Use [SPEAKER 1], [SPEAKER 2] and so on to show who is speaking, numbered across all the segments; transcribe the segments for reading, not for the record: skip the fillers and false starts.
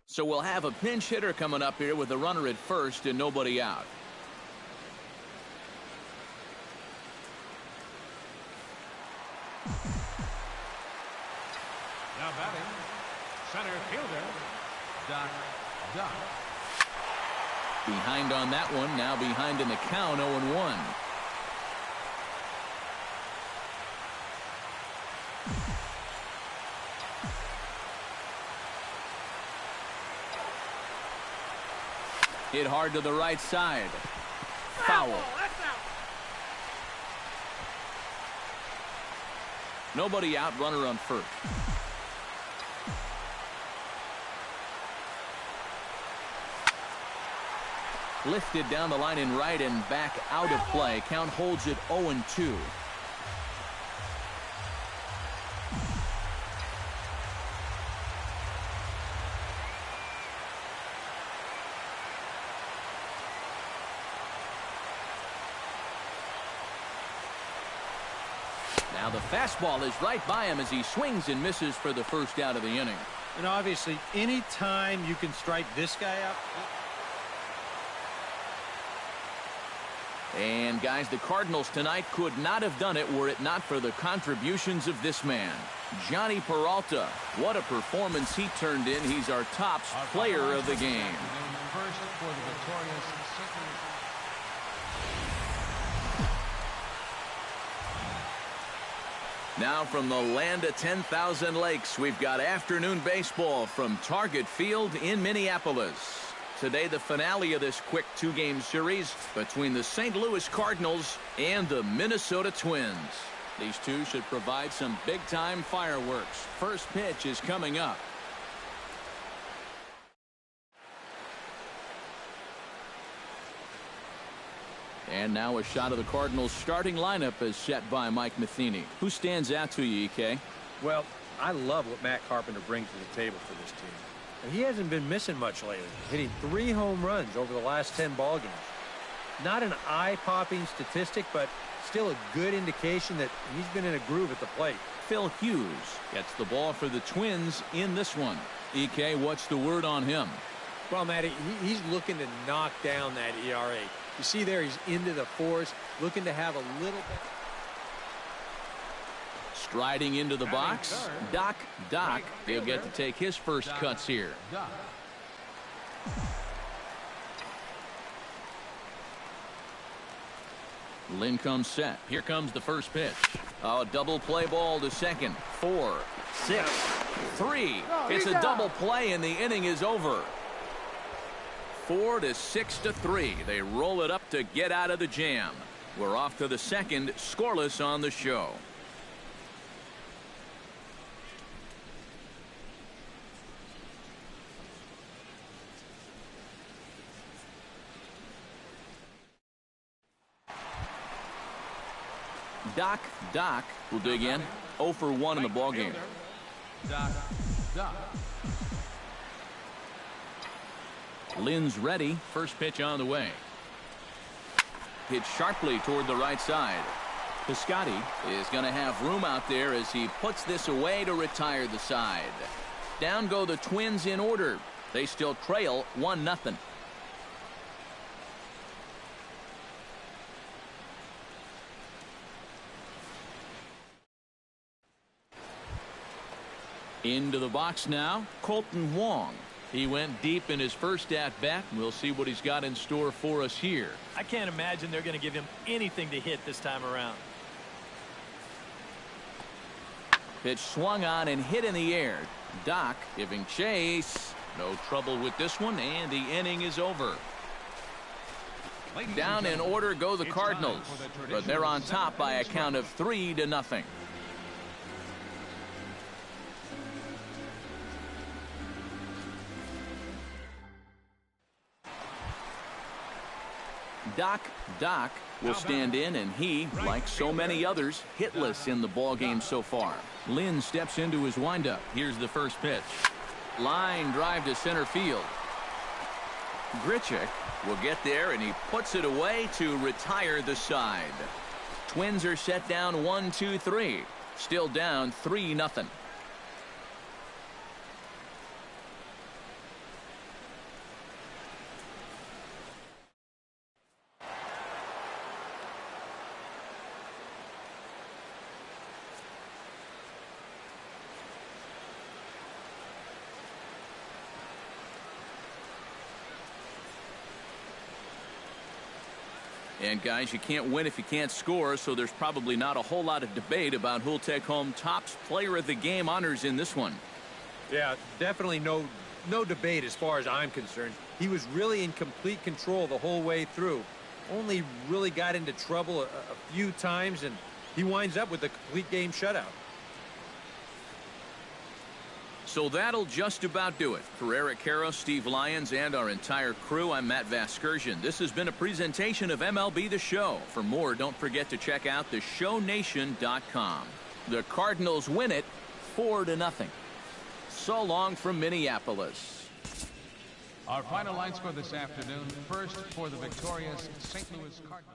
[SPEAKER 1] So we'll have a pinch hitter coming up here with a runner at first and nobody out.
[SPEAKER 2] Now batting, center fielder, Doc.
[SPEAKER 1] Behind on that one, now behind in the count, 0-1. Hit hard to the right side. Foul. Nobody out, runner on first. Lifted down the line in right and back out of play. Count holds it 0-2. Now the fastball is right by him as he swings and misses for the first out of the inning.
[SPEAKER 3] And obviously, any time you can strike this guy out.
[SPEAKER 1] And guys, the Cardinals tonight could not have done it were it not for the contributions of this man, Johnny Peralta. What a performance he turned in. He's our top player of the game.
[SPEAKER 2] First for the victorious
[SPEAKER 1] Now from the land of 10,000 lakes, we've got afternoon baseball from Target Field in Minneapolis. Today, the finale of this quick two-game series between the St. Louis Cardinals and the Minnesota Twins. These two should provide some big-time fireworks. First pitch is coming up. And now a shot of the Cardinals starting lineup is set by Mike Matheny. Who stands out to you, EK?
[SPEAKER 3] Well, I love what Matt Carpenter brings to the table for this team. And he hasn't been missing much lately, hitting 3 home runs over the last 10 ball games. Not an eye-popping statistic, but still a good indication that he's been in a groove at the plate.
[SPEAKER 1] Phil Hughes gets the ball for the Twins in this one. EK, what's the word on him?
[SPEAKER 3] Well, Matty, he's looking to knock down that ERA. You see there, he's into the fours, looking to have a little bit.
[SPEAKER 1] Striding into the box, Doc. He'll get to take his first cuts here. Lynn comes set. Here comes the first pitch. A double play ball to second. 4, 6, 3. It's a double play and the inning is over. 4 to 6 to 3. They roll it up to get out of the jam. We're off to the second, scoreless on the show. Doc will dig in. 0 for 1 in the ballgame. Lynn's ready. First pitch on the way. Hit sharply toward the right side. Piscotty is going to have room out there as he puts this away to retire the side. Down go the Twins in order. They still trail 1-0. Into the box now, Colton Wong. He went deep in his first at-bat. We'll see what he's got in store for us here.
[SPEAKER 4] I can't imagine they're going to give him anything to hit this time around.
[SPEAKER 1] Pitch swung on and hit in the air. Doc giving chase. No trouble with this one, and the inning is over. Down in order go the Cardinals, but they're on top by a count of 3-0. Doc will stand in, and he, like so many others, hitless in the ballgame so far. Lynn steps into his windup. Here's the first pitch. Line drive to center field. Grichuk will get there, and he puts it away to retire the side. Twins are set down 1-2-3. Still down 3-0. And guys, you can't win if you can't score, so there's probably not a whole lot of debate about who'll take home Topps Player of the Game honors in this one.
[SPEAKER 3] Yeah, definitely no debate as far as I'm concerned. He was really in complete control the whole way through. Only really got into trouble a few times, and he winds up with a complete game shutout.
[SPEAKER 1] So that'll just about do it. For Eric Caro, Steve Lyons, and our entire crew, I'm Matt Vasgersian. This has been a presentation of MLB The Show. For more, don't forget to check out theshownation.com. The Cardinals win it 4-0. So long from Minneapolis.
[SPEAKER 2] Our final line score this afternoon, first for the victorious St. Louis Cardinals.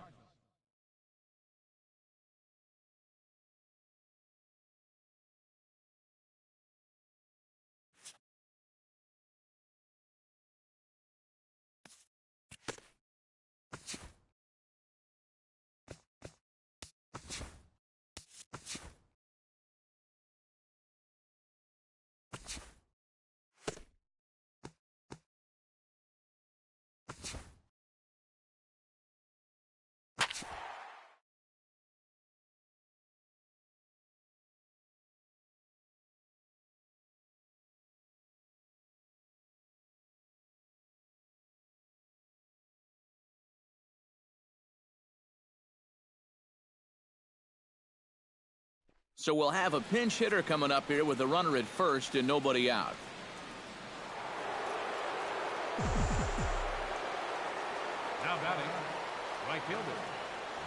[SPEAKER 1] So we'll have a pinch hitter coming up here with a runner at first and nobody out.
[SPEAKER 2] Now batting, right fielder,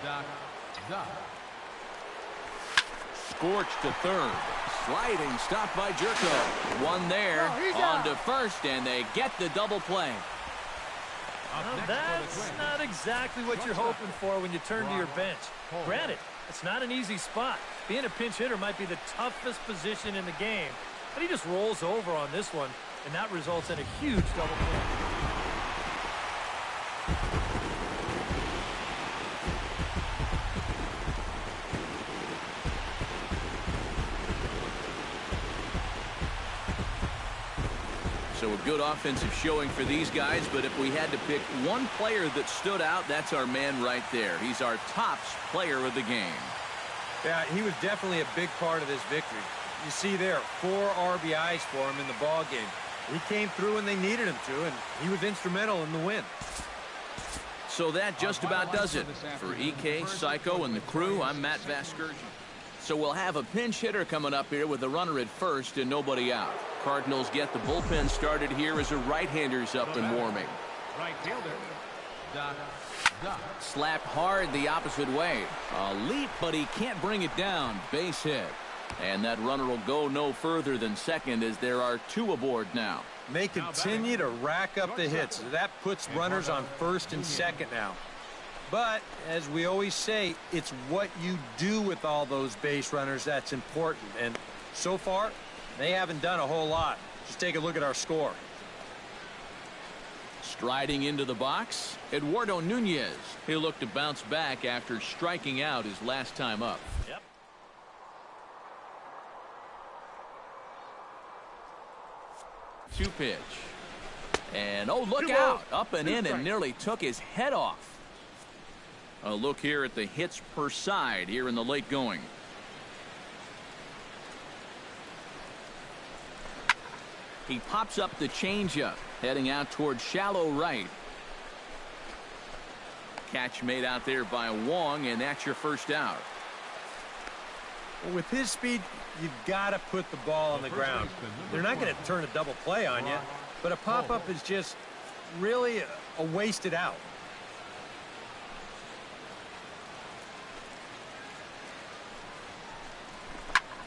[SPEAKER 2] Doc.
[SPEAKER 1] Scorched to third. Sliding stop by Jerko. One there. On to first, and they get the double play.
[SPEAKER 4] Well, that's not exactly what you're hoping for when you turn to your bench. Granted, it's not an easy spot. Being a pinch hitter might be the toughest position in the game, but he just rolls over on this one, and that results in a huge double play.
[SPEAKER 1] So a good offensive showing for these guys, but if we had to pick one player that stood out, that's our man right there. He's our Topps Player of the Game.
[SPEAKER 3] Yeah, he was definitely a big part of this victory. You see there, 4 RBIs for him in the ball game. He came through when they needed him to, and he was instrumental in the win.
[SPEAKER 1] So that just about does it. For EK, Psycho, and the crew, I'm Matt Vasgersian. So we'll have a pinch hitter coming up here with a runner at first and nobody out. Cardinals get the bullpen started here as a right-hander's up and warming.
[SPEAKER 2] Right fielder, Doc.
[SPEAKER 1] Slapped hard the opposite way. A leap, but he can't bring it down. Base hit. And that runner will go no further than second as there are 2 aboard now.
[SPEAKER 3] They continue to rack up the hits. That puts runners on first and second now. But, as we always say, it's what you do with all those base runners that's important. And so far, they haven't done a whole lot. Just take a look at our score.
[SPEAKER 1] Striding into the box, Eduardo Nunez. He'll look to bounce back after striking out his last time up.
[SPEAKER 4] Yep.
[SPEAKER 1] 2-pitch. And, oh, look out. Up and in and nearly took his head off. A look here at the hits per side here in the late going. He pops up the changeup, heading out towards shallow right. Catch made out there by Wong, and that's your first out.
[SPEAKER 3] Well, with his speed, you've got to put the ball on the ground. They're not going to turn a double play on you, but a pop-up is just really a wasted out.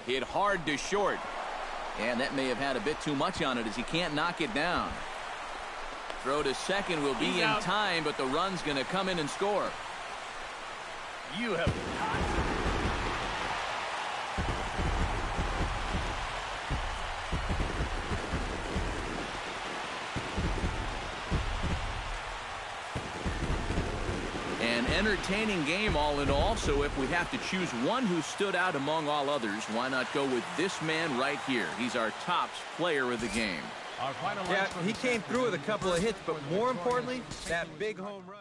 [SPEAKER 1] Hit hard to short. And that may have had a bit too much on it as he can't knock it down. Throw to second will be in time, but the run's going to come in and score.
[SPEAKER 4] You have
[SPEAKER 1] An entertaining game all in all, so if we have to choose one who stood out among all others, why not go with this man right here? He's our Topps Player of the Game.
[SPEAKER 3] Yeah, he came through with a couple of hits, but more importantly, that big home run.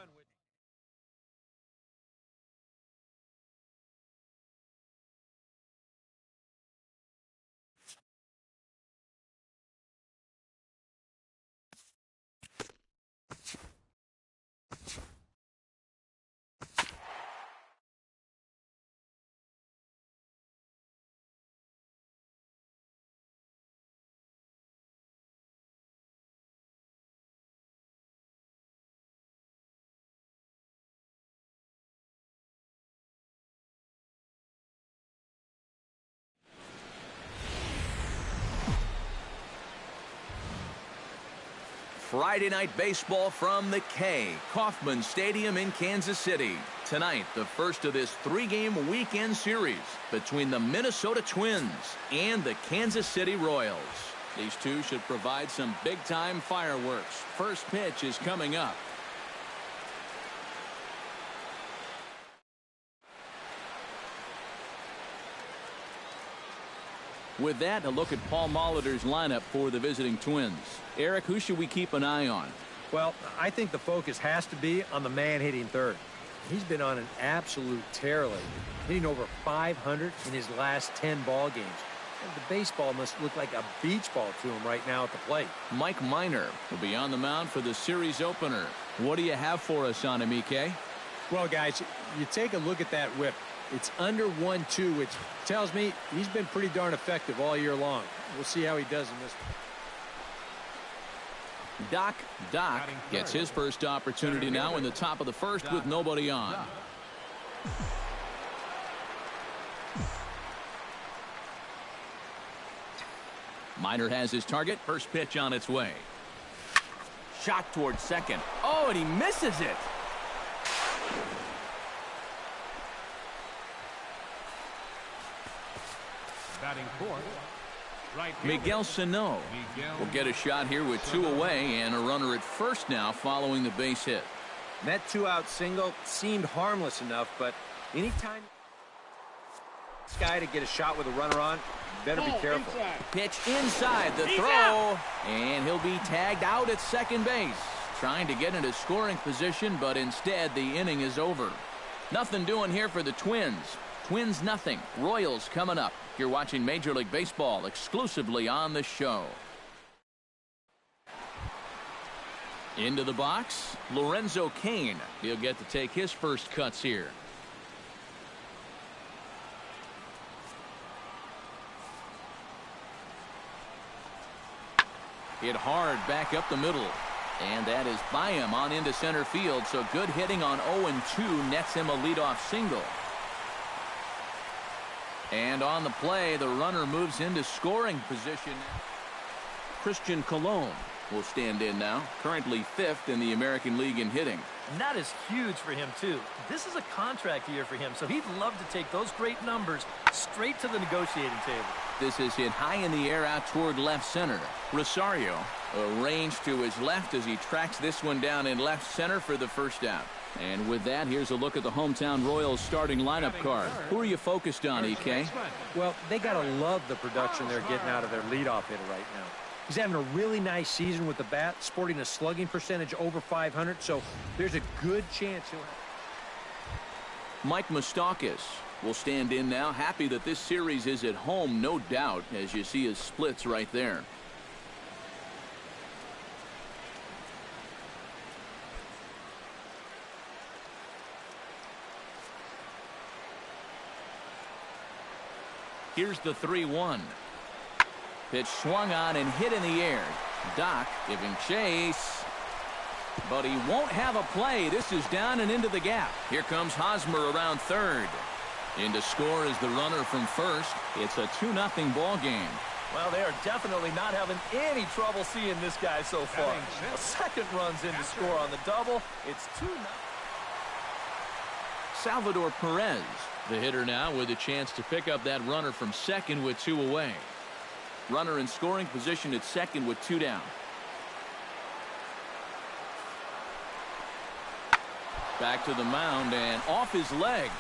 [SPEAKER 1] Friday night baseball from the K, Kauffman Stadium in Kansas City. Tonight, the first of this three-game weekend series between the Minnesota Twins and the Kansas City Royals. These two should provide some big-time fireworks. First pitch is coming up. With that, a look at Paul Molitor's lineup for the visiting Twins. Eric, who should we keep an eye on?
[SPEAKER 3] Well, I think the focus has to be on the man hitting third. He's been on an absolute tear lately, hitting over 500 in his last 10 ball games. And the baseball must look like a beach ball to him right now at the plate.
[SPEAKER 1] Mike Minor will be on the mound for the series opener. What do you have for us on him, EK?
[SPEAKER 3] Well, guys, you take a look at that whip. It's under 1-2, which tells me he's been pretty darn effective all year long. We'll see how he does in this one.
[SPEAKER 1] Doc gets his first opportunity now in the top of the first with nobody on. Minor has his target. First pitch on its way. Shot towards second. Oh, and he misses it.
[SPEAKER 2] Batting fourth, right
[SPEAKER 1] Miguel Sano will get a shot here with two away and a runner at first now following the base hit.
[SPEAKER 3] That two-out single seemed harmless enough, but anytime this guy to get a shot with a runner on, better be careful.
[SPEAKER 1] Pitch inside the throw, and he'll be tagged out at second base. Trying to get into scoring position, but instead the inning is over. Nothing doing here for the Twins. Twins nothing. Royals coming up. You're watching Major League Baseball exclusively on the show. Into the box, Lorenzo Cain. He'll get to take his first cuts here. Hit hard back up the middle. And that is by him on into center field. So good hitting on 0-2 nets him a leadoff single. And on the play, the runner moves into scoring position. Christian Colon will stand in now, currently 5th in the American League in hitting.
[SPEAKER 4] And that is huge for him, too. This is a contract year for him, so he'd love to take those great numbers straight to the negotiating table.
[SPEAKER 1] This is hit high in the air out toward left center. Rosario arranged to his left as he tracks this one down in left center for the first out. And with that, here's a look at the hometown Royals starting lineup card. Who are you focused on, EK?
[SPEAKER 3] Well, they got to love the production they're getting out of their leadoff hitter right now. He's having a really nice season with the bat, sporting a slugging percentage over 500, so there's a good chance he'll have.
[SPEAKER 1] Mike Moustakas will stand in now, happy that this series is at home, no doubt, as you see his splits right there. Here's the 3-1. Pitch swung on and hit in the air. Doc giving chase. But he won't have a play. This is down and into the gap. Here comes Hosmer around third. In to score is the runner from first. It's a 2-0 ball game.
[SPEAKER 4] Well, they are definitely not having any trouble seeing this guy so far. A second runs in to score on the double. It's 2-0.
[SPEAKER 1] Salvador Perez, the hitter now, with a chance to pick up that runner from second with two away. Runner in scoring position at second with two down. Back to the mound and off his leg.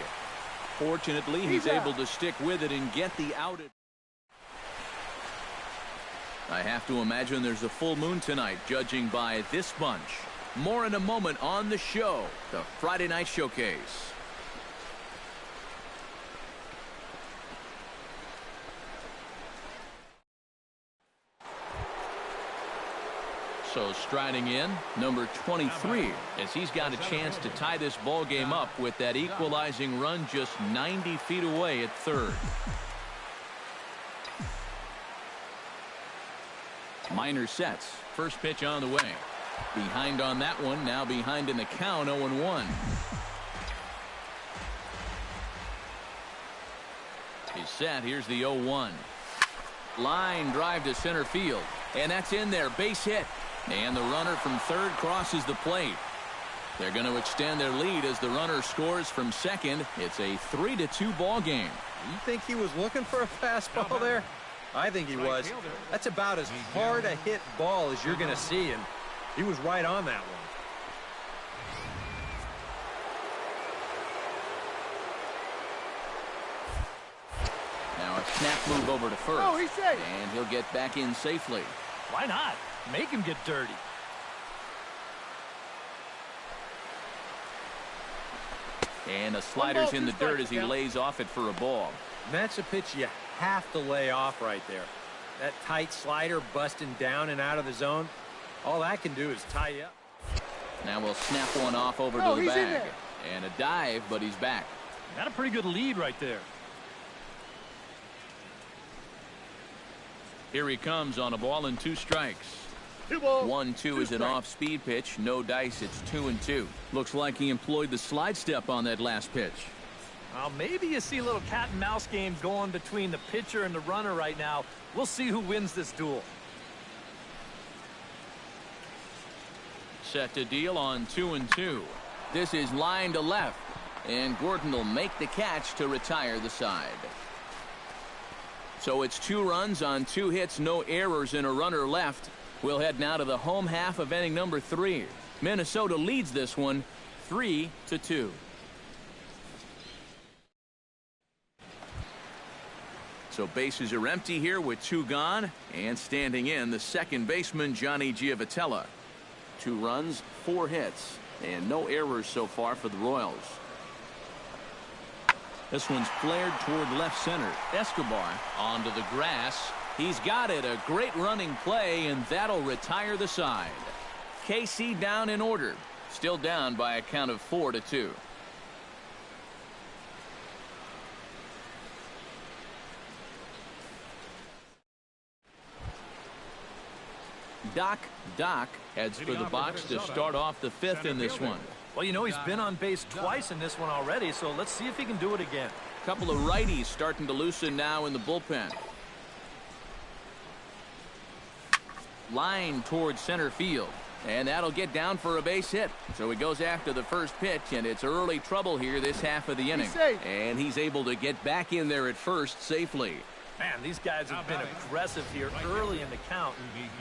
[SPEAKER 1] Fortunately, he's able to stick with it and get the out. I have to imagine there's a full moon tonight, judging by this bunch. More in a moment on the show, the Friday Night Showcase. So striding in, number 23, as he's got a chance to tie this ball game up with that equalizing run just 90 feet away at third. Minor sets. First pitch on the way. Behind on that one, now behind in the count, 0-1. He's set. Here's the 0-1. Line drive to center field. And that's in there. Base hit. And the runner from third crosses the plate. They're going to extend their lead as the runner scores from second. It's a 3-2 ball game.
[SPEAKER 3] You think he was looking for a fastball there? I think he was. That's about as hard a hit ball as you're going to see, and he was right on that one.
[SPEAKER 1] Now a snap move over to first.
[SPEAKER 5] Oh, he's safe.
[SPEAKER 1] And he'll get back in safely.
[SPEAKER 4] Why not? Make him get dirty.
[SPEAKER 1] And the slider's in the dirt as he lays off it for a ball.
[SPEAKER 3] And that's a pitch you have to lay off right there. That tight slider busting down and out of the zone, all that can do is tie you up.
[SPEAKER 1] Now we'll snap one off over to the bag. And a dive, but he's back.
[SPEAKER 4] Got a pretty good lead right there.
[SPEAKER 1] Here he comes on a ball and 2 strikes. 1-2 is an off-speed pitch. No dice. It's 2-2. Looks like he employed the slide step on that last pitch.
[SPEAKER 4] Well, maybe you see a little cat and mouse game going between the pitcher and the runner right now. We'll see who wins this duel.
[SPEAKER 1] Set to deal on 2-2. This is line to left. And Gordon will make the catch to retire the side. So it's 2 runs on 2 hits, no errors, and a runner left. We'll head now to the home half of inning number 3. Minnesota leads this one 3-2. So bases are empty here with 2 gone, and standing in the second baseman Johnny Giovitella. 2 runs, 4 hits, and no errors so far for the Royals. This one's flared toward left center. Escobar onto the grass. He's got it. A great running play, and that'll retire the side. KC down in order. Still down by a count of 4-2. Doc heads for the box to start off the 5th in this one.
[SPEAKER 4] Well, you know, he's been on base twice in this one already, so let's see if he can do it again.
[SPEAKER 1] A couple of righties starting to loosen now in the bullpen. Line towards center field. And that'll get down for a base hit. So he goes after the first pitch, and it's early trouble here this half of the inning. And he's able to get back in there at first safely.
[SPEAKER 4] Man, these guys have been aggressive here early in the count.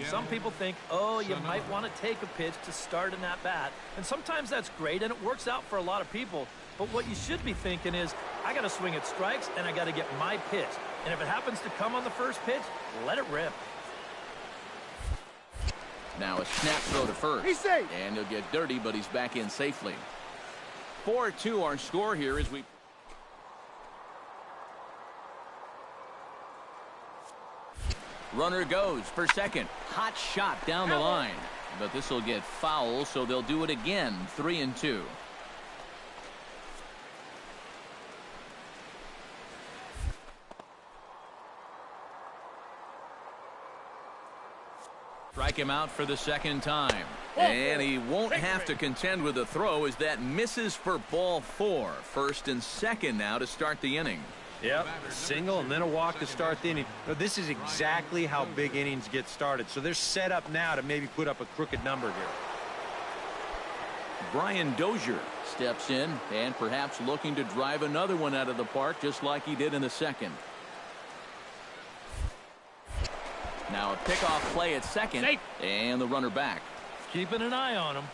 [SPEAKER 4] Some people think, oh, you might want to take a pitch to start in that bat. And sometimes that's great, and it works out for a lot of people. But what you should be thinking is, I got to swing at strikes, and I got to get my pitch. And if it happens to come on the first pitch, let it rip.
[SPEAKER 1] Now a snap throw to first.
[SPEAKER 5] He's safe.
[SPEAKER 1] And he'll get dirty, but he's back in safely. 4-2 our score here as we... Runner goes for second. Hot shot down the line. But this will get foul, so they'll do it again. 3-2. Strike him out for the second time. And he won't have to contend with a throw as that misses for ball 4. First and second now to start the inning.
[SPEAKER 3] Yep, single and then a walk to start the inning. But this is exactly how big innings get started. So they're set up now to maybe put up a crooked number here.
[SPEAKER 1] Brian Dozier steps in and perhaps looking to drive another one out of the park just like he did in the second. Now a pickoff play at second. Safe. And the runner back.
[SPEAKER 4] Keeping an eye on him.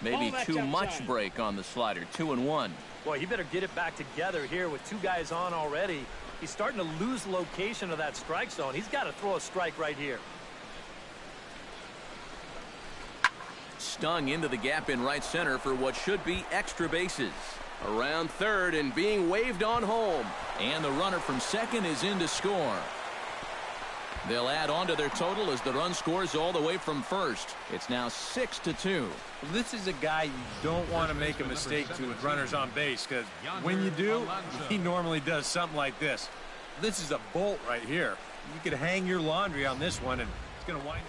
[SPEAKER 1] Maybe too much break on the slider. 2-1.
[SPEAKER 4] Boy, he better get it back together here with 2 guys on already. He's starting to lose location of that strike zone. He's got to throw a strike right here.
[SPEAKER 1] Stung into the gap in right center for what should be extra bases. Around third and being waved on home. And the runner from second is in to score. They'll add on to their total as the run scores all the way from first. It's now 6-2.
[SPEAKER 3] This is a guy you don't want to make a mistake to with runners on base, because when you do, he normally does something like this. This is a bolt right here. You could hang your laundry on this one, and it's going to wind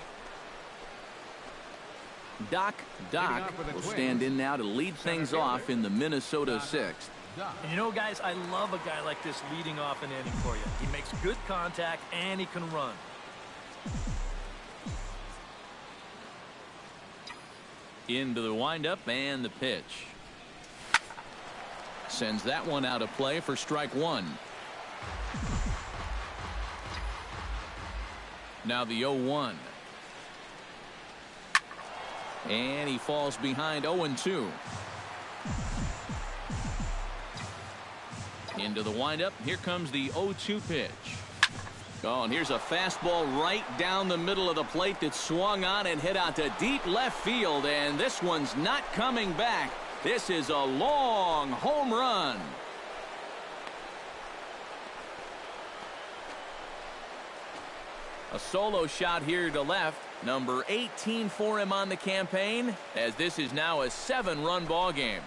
[SPEAKER 3] up.
[SPEAKER 1] Doc will stand in now to lead things off in the Minnesota 6th.
[SPEAKER 4] And you know, guys, I love a guy like this leading off an inning for you. He makes good contact, and he can run.
[SPEAKER 1] Into the windup and the pitch. Sends that one out of play for strike one. Now the 0-1. And he falls behind 0-2. Into the windup. Here comes the 0-2 pitch. Oh, and here's a fastball right down the middle of the plate that swung on and hit out to deep left field. And this one's not coming back. This is a long home run. A solo shot here to left. Number 18 for him on the campaign, as this is now a 7-run ball game.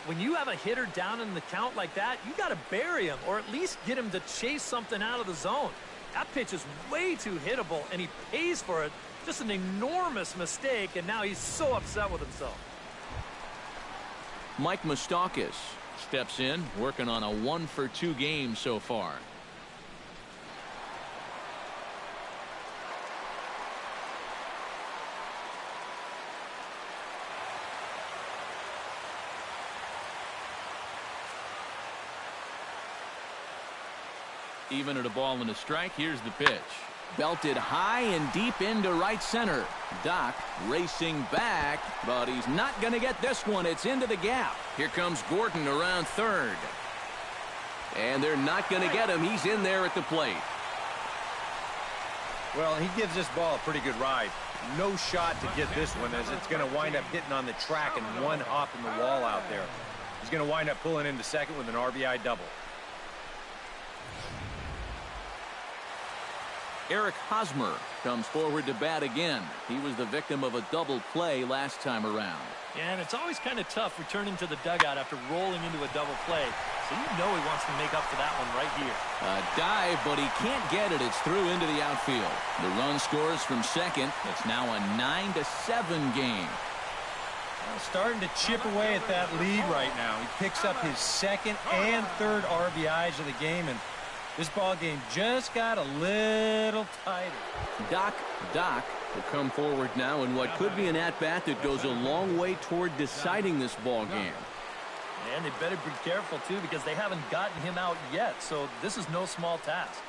[SPEAKER 4] When you have a hitter down in the count like that, you got to bury him or at least get him to chase something out of the zone. That pitch is way too hittable, and he pays for it. Just an enormous mistake, and now he's so upset with himself.
[SPEAKER 1] Mike Moustakas steps in, working on a 1-for-2 game so far. Even at a ball and a strike, here's the pitch. Belted high and deep into right center. Doc racing back, but he's not going to get this one. It's into the gap. Here comes Gordon around third. And they're not going to get him. He's in there at the plate.
[SPEAKER 3] Well, he gives this ball a pretty good ride. No shot to get this one, as it's going to wind up hitting on the track and one hop in the wall out there. He's going to wind up pulling into second with an RBI double.
[SPEAKER 1] Eric Hosmer comes forward to bat again. He was the victim of a double play last time around.
[SPEAKER 4] Yeah, and it's always kind of tough returning to the dugout after rolling into a double play. So you know he wants to make up for that one right here.
[SPEAKER 1] A dive, but he can't get it. It's through into the outfield. The run scores from second. It's now a 9-7 game.
[SPEAKER 3] Starting to chip away at that lead right now. He picks up his second and third RBIs of the game, and this ball game just got a little tighter.
[SPEAKER 1] Doc will come forward now in what could be an at-bat that goes a long way toward deciding this ball game.
[SPEAKER 4] And they better be careful, too, because they haven't gotten him out yet, so this is no small task.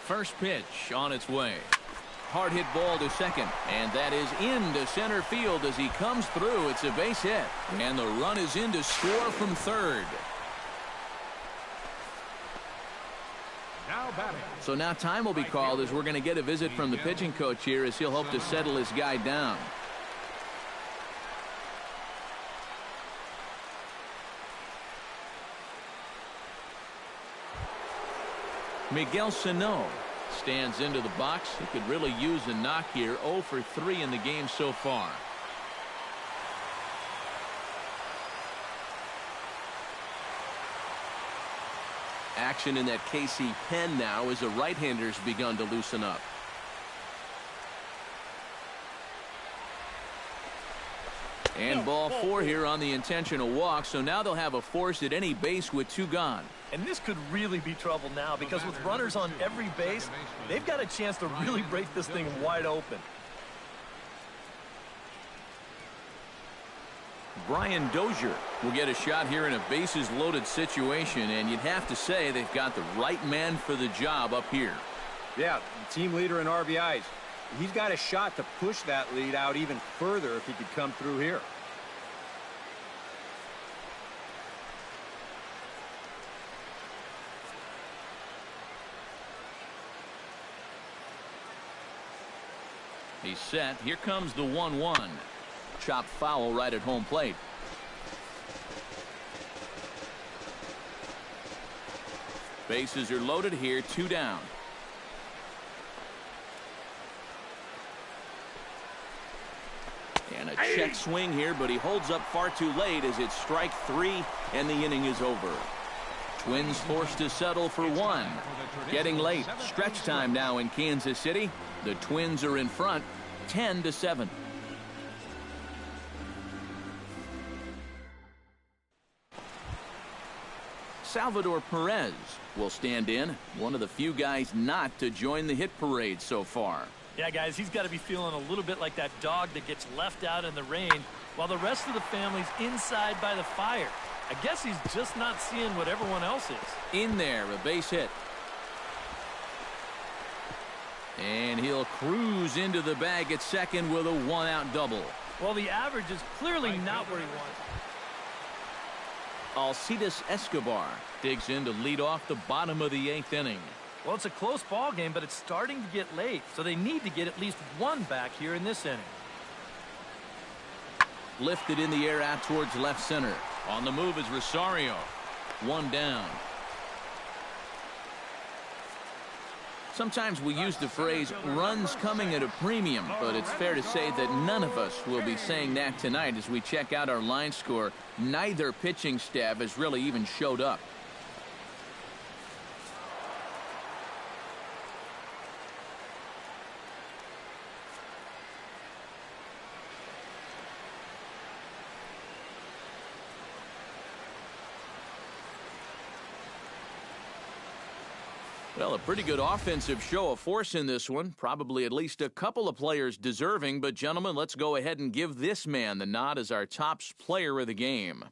[SPEAKER 1] First pitch on its way. Hard hit ball to second, and that is into center field as he comes through. It's a base hit, and the run is in to score from third. So now time will be called as we're going to get a visit from the pitching coach here as he'll hope to settle his guy down. Miguel Sano stands into the box. He could really use a knock here. 0 for 3 in the game so far. Action in that KC pen now as the right-hander's begun to loosen up. And ball 4 here on the intentional walk, so now they'll have a force at any base with 2 gone.
[SPEAKER 4] And this could really be trouble now, because with runners on every base, they've got a chance to really break this thing wide open.
[SPEAKER 1] Brian Dozier will get a shot here in a bases-loaded situation, and you'd have to say they've got the right man for the job up here.
[SPEAKER 3] Yeah, team leader in RBIs. He's got a shot to push that lead out even further if he could come through here.
[SPEAKER 1] He's set. Here comes the 1-1. Chopped foul right at home plate. Bases are loaded here. 2 down. check swing here, but he holds up far too late as it's strike 3 and the inning is over. Twins forced to settle for 1. Getting late. Stretch time now in Kansas City. The Twins are in front 10-7. Salvador Perez will stand in, one of the few guys not to join the hit parade so far.
[SPEAKER 4] Yeah, guys, he's got to be feeling a little bit like that dog that gets left out in the rain while the rest of the family's inside by the fire. I guess he's just not seeing what everyone else is.
[SPEAKER 1] In there, a base hit. And he'll cruise into the bag at second with a 1-out double.
[SPEAKER 4] Well, the average is clearly not where he wants.
[SPEAKER 1] Alcides Escobar digs in to lead off the bottom of the 8th inning.
[SPEAKER 4] Well, it's a close ball game, but it's starting to get late, so they need to get at least one back here in this inning.
[SPEAKER 1] Lifted in the air out towards left center. On the move is Rosario. 1 down. Sometimes we use the phrase runs coming at a premium, but it's fair to say that none of us will be saying that tonight as we check out our line score. Neither pitching staff has really even showed up. Well, a pretty good offensive show of force in this one. Probably at least a couple of players deserving. But, gentlemen, let's go ahead and give this man the nod as our top player of the game.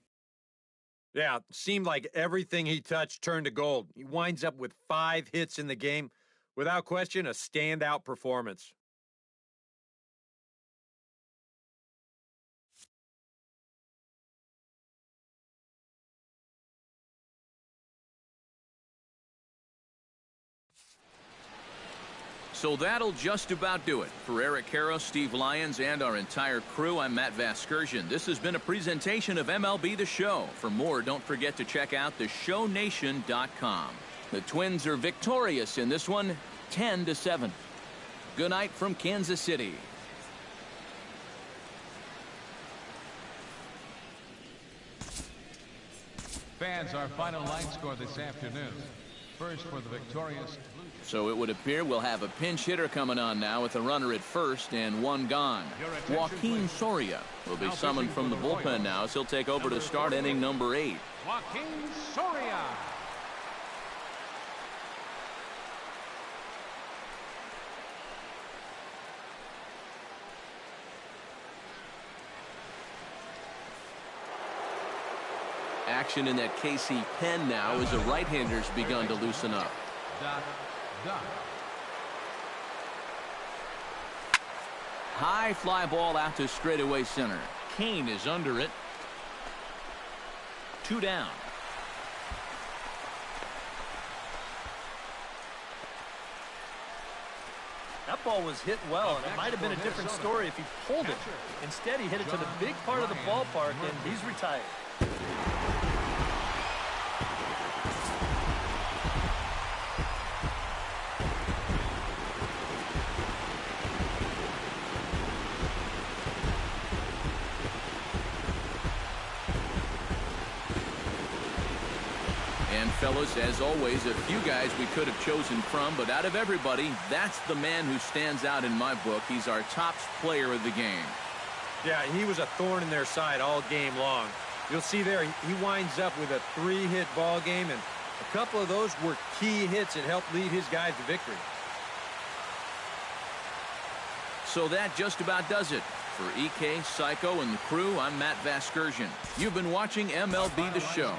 [SPEAKER 3] Yeah, seemed like everything he touched turned to gold. He winds up with 5 hits in the game. Without question, a standout performance.
[SPEAKER 1] So that'll just about do it. For Eric Karros, Steve Lyons, and our entire crew, I'm Matt Vasgersian. This has been a presentation of MLB The Show. For more, don't forget to check out theshownation.com. The Twins are victorious in this one, 10-7. Good night from Kansas City.
[SPEAKER 2] Fans, our final line score this afternoon. First for the victorious.
[SPEAKER 1] So it would appear we'll have a pinch hitter coming on now with a runner at first and 1 gone. Joaquin Soria will be summoned from the bullpen now as he'll take over to start inning number 8.
[SPEAKER 2] Joaquin Soria.
[SPEAKER 1] Action in that KC pen now as the right-hander's begun to loosen up. High fly ball out to straightaway center. Kane is under it. 2 down.
[SPEAKER 4] That ball was hit well, and it might have been a different story if he pulled it. Instead, he hit it to the big part of the ballpark, and he's retired.
[SPEAKER 1] Fellas, as always, a few guys we could have chosen from, but out of everybody, that's the man who stands out in my book. He's our top player of the game.
[SPEAKER 3] Yeah, he was a thorn in their side all game long. You'll see there, he winds up with a 3-hit ball game, and a couple of those were key hits that helped lead his guys to victory.
[SPEAKER 1] So that just about does it. For EK, Psycho, and the crew, I'm Matt Vasgersian. You've been watching MLB The Show.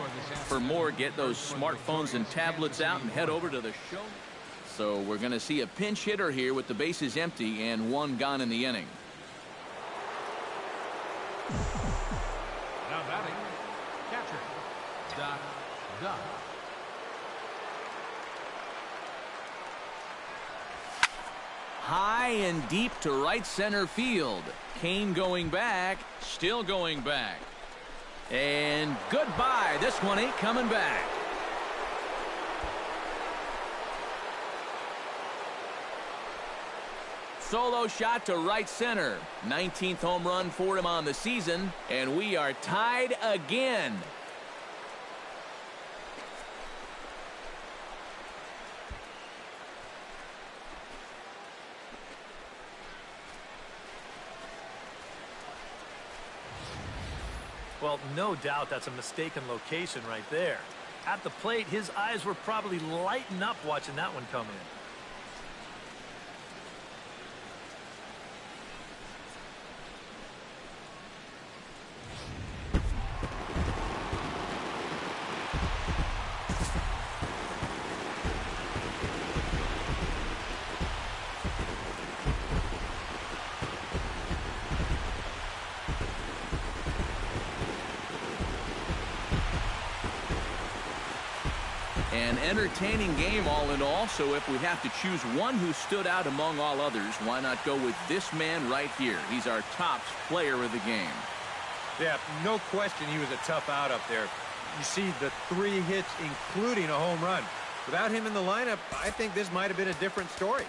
[SPEAKER 1] For more, get those smartphones and tablets out and head over to the show. So we're going to see a pinch hitter here with the bases empty and 1 gone in the inning.
[SPEAKER 2] Now batting, catcher, Doc.
[SPEAKER 1] High and deep to right center field. Kane going back, still going back. And goodbye. This one ain't coming back. solo shot to right center. 19th home run for him on the season, and we are tied again.
[SPEAKER 4] Well, no doubt that's a mistaken location right there. At the plate, his eyes were probably lighting up watching that one come in.
[SPEAKER 1] An entertaining game all in all, so if we have to choose one who stood out among all others, why not go with this man right here? He's our top player of the game.
[SPEAKER 3] Yeah, no question he was a tough out up there. You see the 3 hits, including a home run. Without him in the lineup, I think this might have been a different story.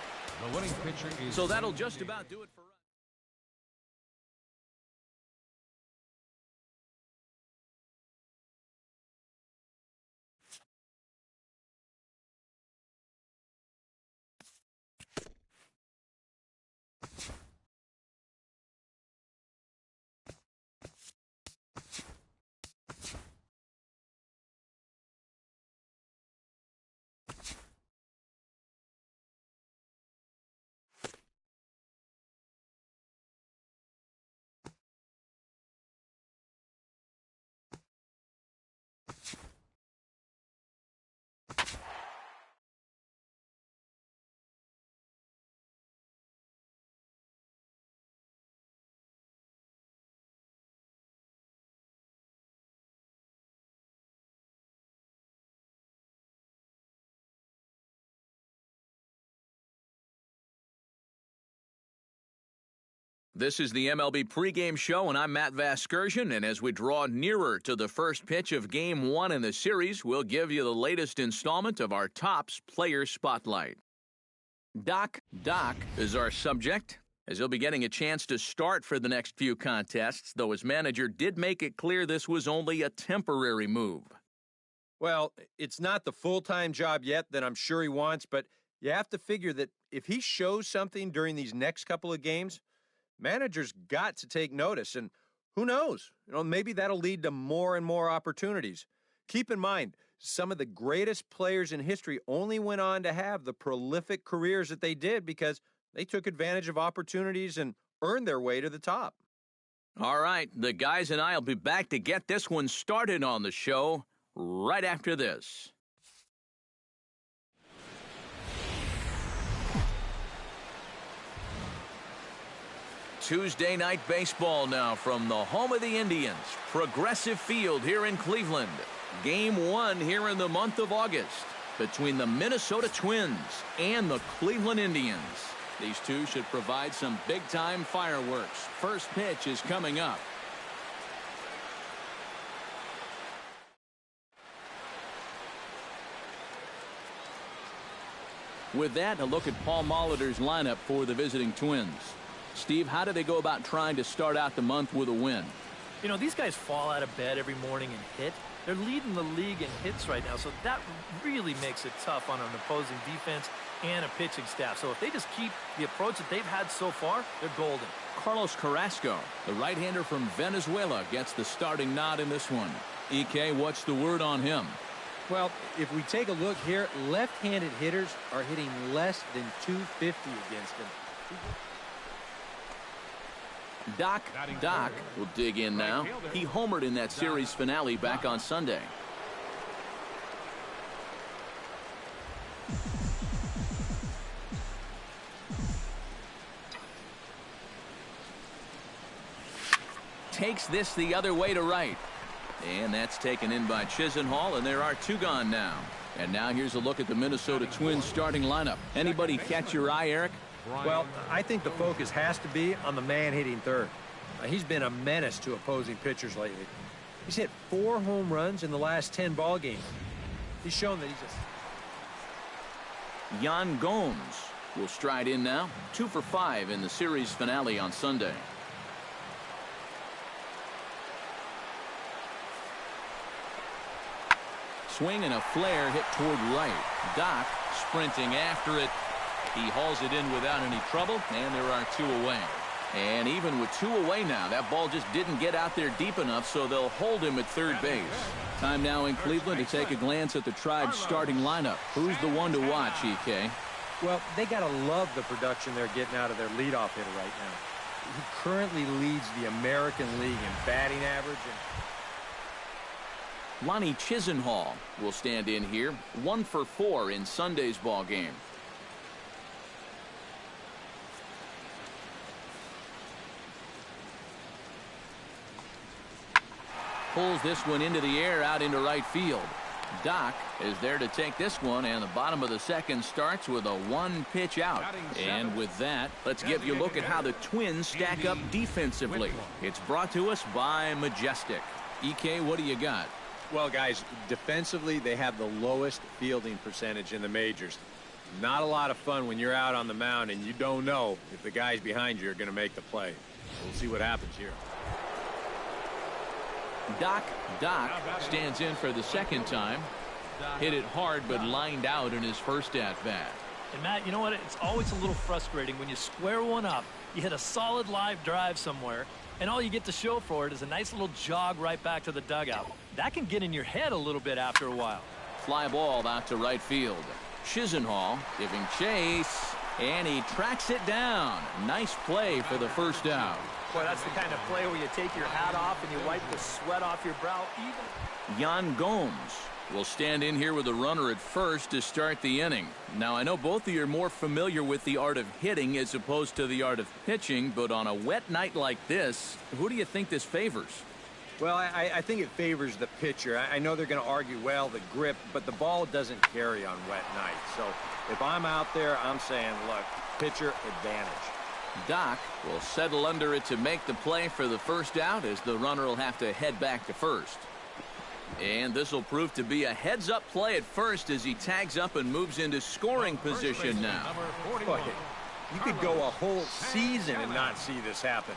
[SPEAKER 2] The winning pitcher is...
[SPEAKER 1] So that'll just about do it for us. This is the MLB pregame show, and I'm Matt Vasgersian, and as we draw nearer to the first pitch of Game 1 in the series, we'll give you the latest installment of our Topps Player Spotlight. Doc is our subject, as he'll be getting a chance to start for the next few contests, though his manager did make it clear this was only a temporary move.
[SPEAKER 3] Well, it's not the full-time job yet that I'm sure he wants, but you have to figure that if he shows something during these next couple of games, managers got to take notice, and who knows? Maybe that'll lead to more and more opportunities. Keep in mind, some of the greatest players in history only went on to have the prolific careers that they did because they took advantage of opportunities and earned their way to the top.
[SPEAKER 1] All right, the guys and I will be back to get this one started on the show right after this. Tuesday night baseball now from the home of the Indians, Progressive Field here in Cleveland. Game 1 here in the month of August between the Minnesota Twins and the Cleveland Indians. These two should provide some big-time fireworks. First pitch is coming up. With that, a look at Paul Molitor's lineup for the visiting Twins. Steve, how do they go about trying to start out the month with a win?
[SPEAKER 4] These guys fall out of bed every morning and hit. They're leading the league in hits right now, so that really makes it tough on an opposing defense and a pitching staff. So if they just keep the approach that they've had so far, they're golden.
[SPEAKER 1] Carlos Carrasco, the right-hander from Venezuela, gets the starting nod in this one. EK, what's the word on him?
[SPEAKER 3] Well, if we take a look here, left-handed hitters are hitting less than 250 against him.
[SPEAKER 1] Doc will dig in now. He homered in that series finale back on Sunday. Takes this the other way to right. And that's taken in by Chisenhall, and there are 2 gone now. And now here's a look at the Minnesota Twins starting lineup. Anybody catch your eye, Eric?
[SPEAKER 3] Well, I think the focus has to be on the man hitting third. He's been a menace to opposing pitchers lately. He's hit 4 home runs in the last 10 ball games. He's shown that he's
[SPEAKER 1] Yan Gomes will stride in now. 2 for 5 in the series finale on Sunday. Swing and a flare hit toward right. Doc sprinting after it. He hauls it in without any trouble, and there are 2 away. And even with 2 away now, that ball just didn't get out there deep enough, so they'll hold him at third base. Time now in Cleveland to take a glance at the Tribe's starting lineup. Who's the one to watch, EK?
[SPEAKER 3] Well, they got to love the production they're getting out of their leadoff hitter right now. He currently leads the American League in batting average.
[SPEAKER 1] Lonnie Chisenhall will stand in here. 1 for 4 in Sunday's ball game. Pulls this one into the air out into right field. Doc is there to take this one, and the bottom of the second starts with a 1-pitch out. And with that, let's give you a look at how the Twins stack up defensively. It's brought to us by Majestic. EK, what do you got?
[SPEAKER 3] Well, guys, defensively, they have the lowest fielding percentage in the majors. Not a lot of fun when you're out on the mound and you don't know if the guys behind you are going to make the play. We'll see what happens here.
[SPEAKER 1] Doc stands in for the second time. Hit it hard, but lined out in his first at-bat.
[SPEAKER 4] And, Matt, you know what? It's always a little frustrating when you square one up, you hit a solid live drive somewhere, and all you get to show for it is a nice little jog right back to the dugout. That can get in your head a little bit after a while.
[SPEAKER 1] Fly ball out to right field. Chisenhall giving chase, and he tracks it down. Nice play for the first out.
[SPEAKER 4] Boy, that's the kind of play where you take your hat off and you wipe the sweat off your brow.
[SPEAKER 1] Yan Gomes will stand in here with a runner at first to start the inning. Now, I know both of you are more familiar with the art of hitting as opposed to the art of pitching, but on a wet night like this, who do you think this favors?
[SPEAKER 3] Well, I think it favors the pitcher. I know they're going to argue, well, the grip, but the ball doesn't carry on wet nights. So if I'm out there, I'm saying, look, pitcher advantage.
[SPEAKER 1] Doc will settle under it to make the play for the first out, as the runner will have to head back to first. And this will prove to be a heads-up play at first as he tags up and moves into scoring position now.
[SPEAKER 3] Boy, you could go a whole season and not see this happen.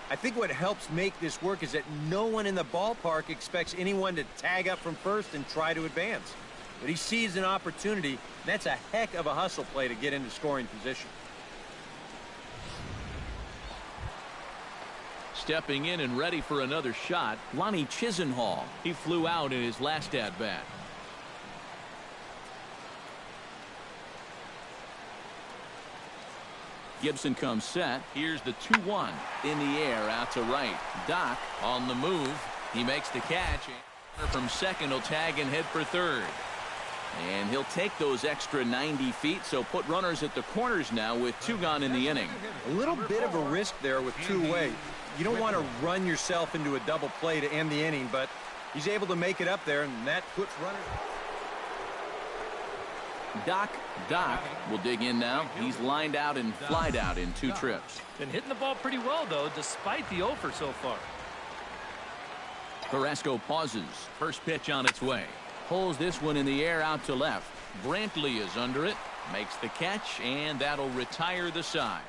[SPEAKER 3] I think what helps make this work is that no one in the ballpark expects anyone to tag up from first and try to advance. But he sees an opportunity, and that's a heck of a hustle play to get into scoring position.
[SPEAKER 1] Stepping in and ready for another shot, Lonnie Chisenhall. He flew out in his last at-bat. Gibson comes set. Here's the 2-1 in the air out to right. Doc on the move. He makes the catch. From second will tag and head for third. And he'll take those extra 90 feet, so put runners at the corners now with 2 gone in the inning.
[SPEAKER 3] A little bit of a risk there with 2 away. You don't want to run yourself into a double play to end the inning, but he's able to make it up there, and that puts runners.
[SPEAKER 1] Doc will dig in now. He's lined out and flied out in 2 trips.
[SPEAKER 4] Been hitting the ball pretty well, though, despite the offer so far.
[SPEAKER 1] Carrasco pauses. First pitch on its way. Pulls this one in the air out to left. Brantley is under it. Makes the catch, and that'll retire the side.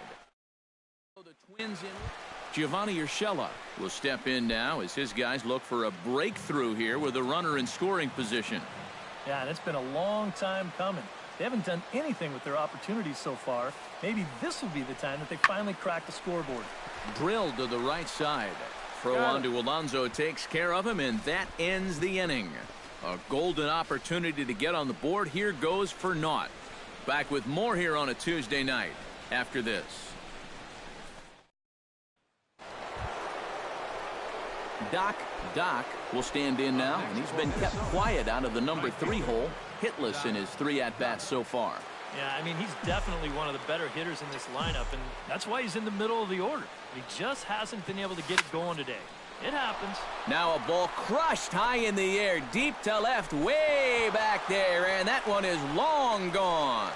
[SPEAKER 1] The Twins in. Giovanni Urshela will step in now as his guys look for a breakthrough here with a runner in scoring position.
[SPEAKER 4] Yeah, and it's been a long time coming. They haven't done anything with their opportunities so far. Maybe this will be the time that they finally crack the scoreboard.
[SPEAKER 1] Drilled to the right side. Throw on to Alonso takes care of him, and that ends the inning. A golden opportunity to get on the board here goes for naught. Back with more here on a Tuesday night after this. Doc will stand in now, and he's been kept quiet out of the number 3 hole, hitless in his 3 at-bats so far.
[SPEAKER 4] Yeah, I mean, he's definitely one of the better hitters in this lineup, and that's why he's in the middle of the order. He just hasn't been able to get it going today. It happens.
[SPEAKER 1] Now a ball crushed high in the air, deep to left, way back there, and that one is long gone.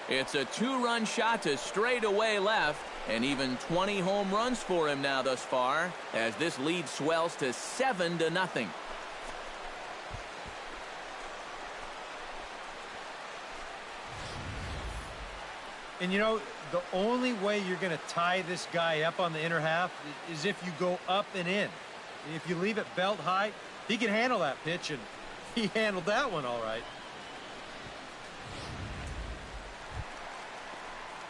[SPEAKER 1] It's a 2-run shot to straightaway left, and even 20 home runs for him now thus far, as this lead swells to 7-0.
[SPEAKER 3] And, you know, the only way you're going to tie this guy up on the inner half is if you go up and in. If you leave it belt high, he can handle that pitch, and he handled that one all right.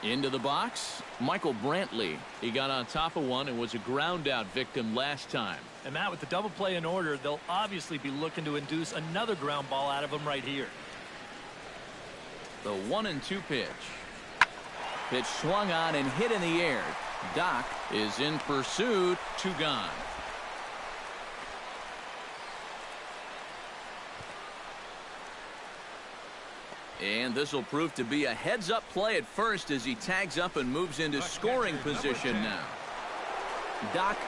[SPEAKER 1] Into the box, Michael Brantley. He got on top of one and was a ground-out victim last time.
[SPEAKER 4] And, Matt, with the double play in order, they'll obviously be looking to induce another ground ball out of him right here.
[SPEAKER 1] The 1-2 pitch. Pitch swung on and hit in the air. Doc is in pursuit. 2 gone. And this will prove to be a heads-up play at first as he tags up and moves into scoring position now. Doc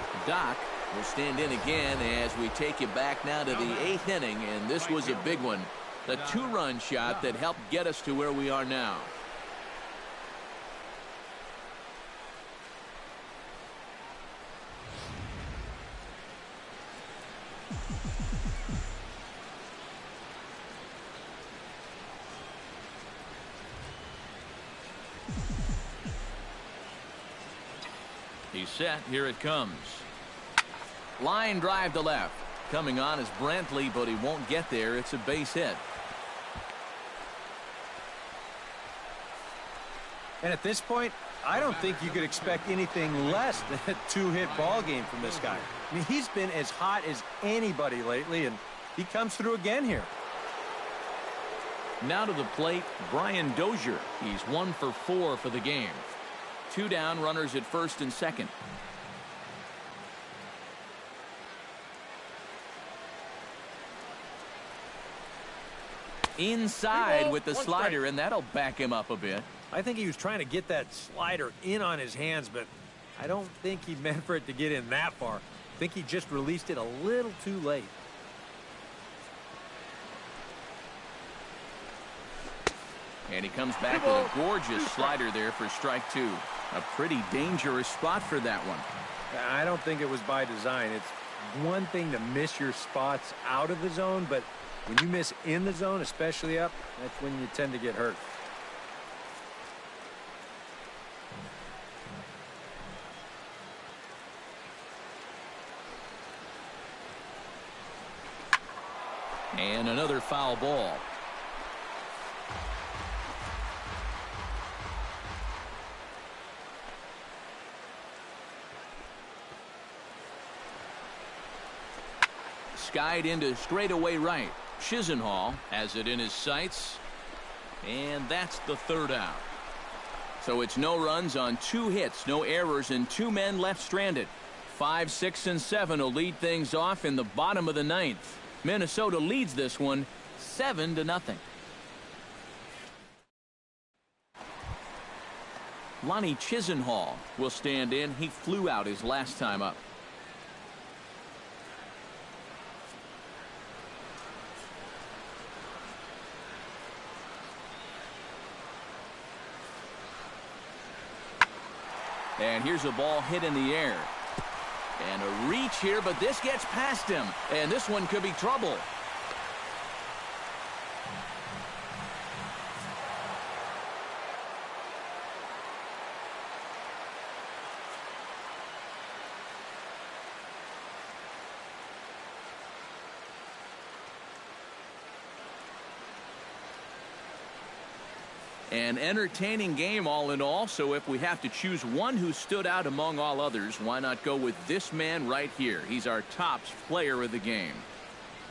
[SPEAKER 1] will stand in again as we take you back now to the 8th inning, and this was a big one. The 2-run shot that helped get us to where we are now. He's set. Here it comes. Line drive to left. Coming on is Brantley, but he won't get there. It's a base hit.
[SPEAKER 3] And at this point, I don't think you could expect anything less than a 2-hit ball game from this guy. I mean, he's been as hot as anybody lately, and he comes through again here.
[SPEAKER 1] Now to the plate, Brian Dozier. He's 1 for 4 for the game. 2 down, runners at first and second. Inside with the slider, and that'll back him up a bit.
[SPEAKER 3] I think he was trying to get that slider in on his hands, but I don't think he meant for it to get in that far. I think he just released it a little too late.
[SPEAKER 1] And he comes back with a gorgeous slider there for strike 2. A pretty dangerous spot for that one.
[SPEAKER 3] I don't think it was by design. It's one thing to miss your spots out of the zone, but when you miss in the zone, especially up, that's when you tend to get hurt.
[SPEAKER 1] And another foul ball. Skied into straightaway right. Chisenhall has it in his sights. And that's the 3rd out. So it's no runs on 2 hits, no errors, and 2 men left stranded. 5, 6, and 7 will lead things off in the bottom of the 9th. Minnesota leads this one 7-0. Lonnie Chisenhall will stand in. He flew out his last time up. And here's a ball hit in the air. And a reach here, but this gets past him. And this one could be trouble. An entertaining game all in all, so if we have to choose one who stood out among all others, why not go with this man right here? He's our top player of the game.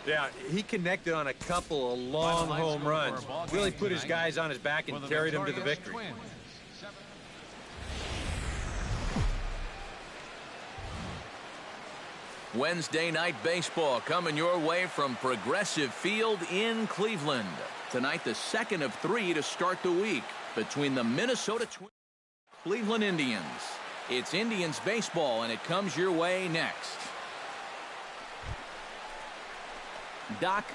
[SPEAKER 3] Yeah, he connected on a couple of long home runs. Really put his guys on his back and carried them to the victory.
[SPEAKER 1] Wednesday night baseball coming your way from Progressive Field in Cleveland. Tonight, the 2nd of 3 to start the week between the Minnesota Twins and Cleveland Indians. It's Indians baseball, and it comes your way next. Doc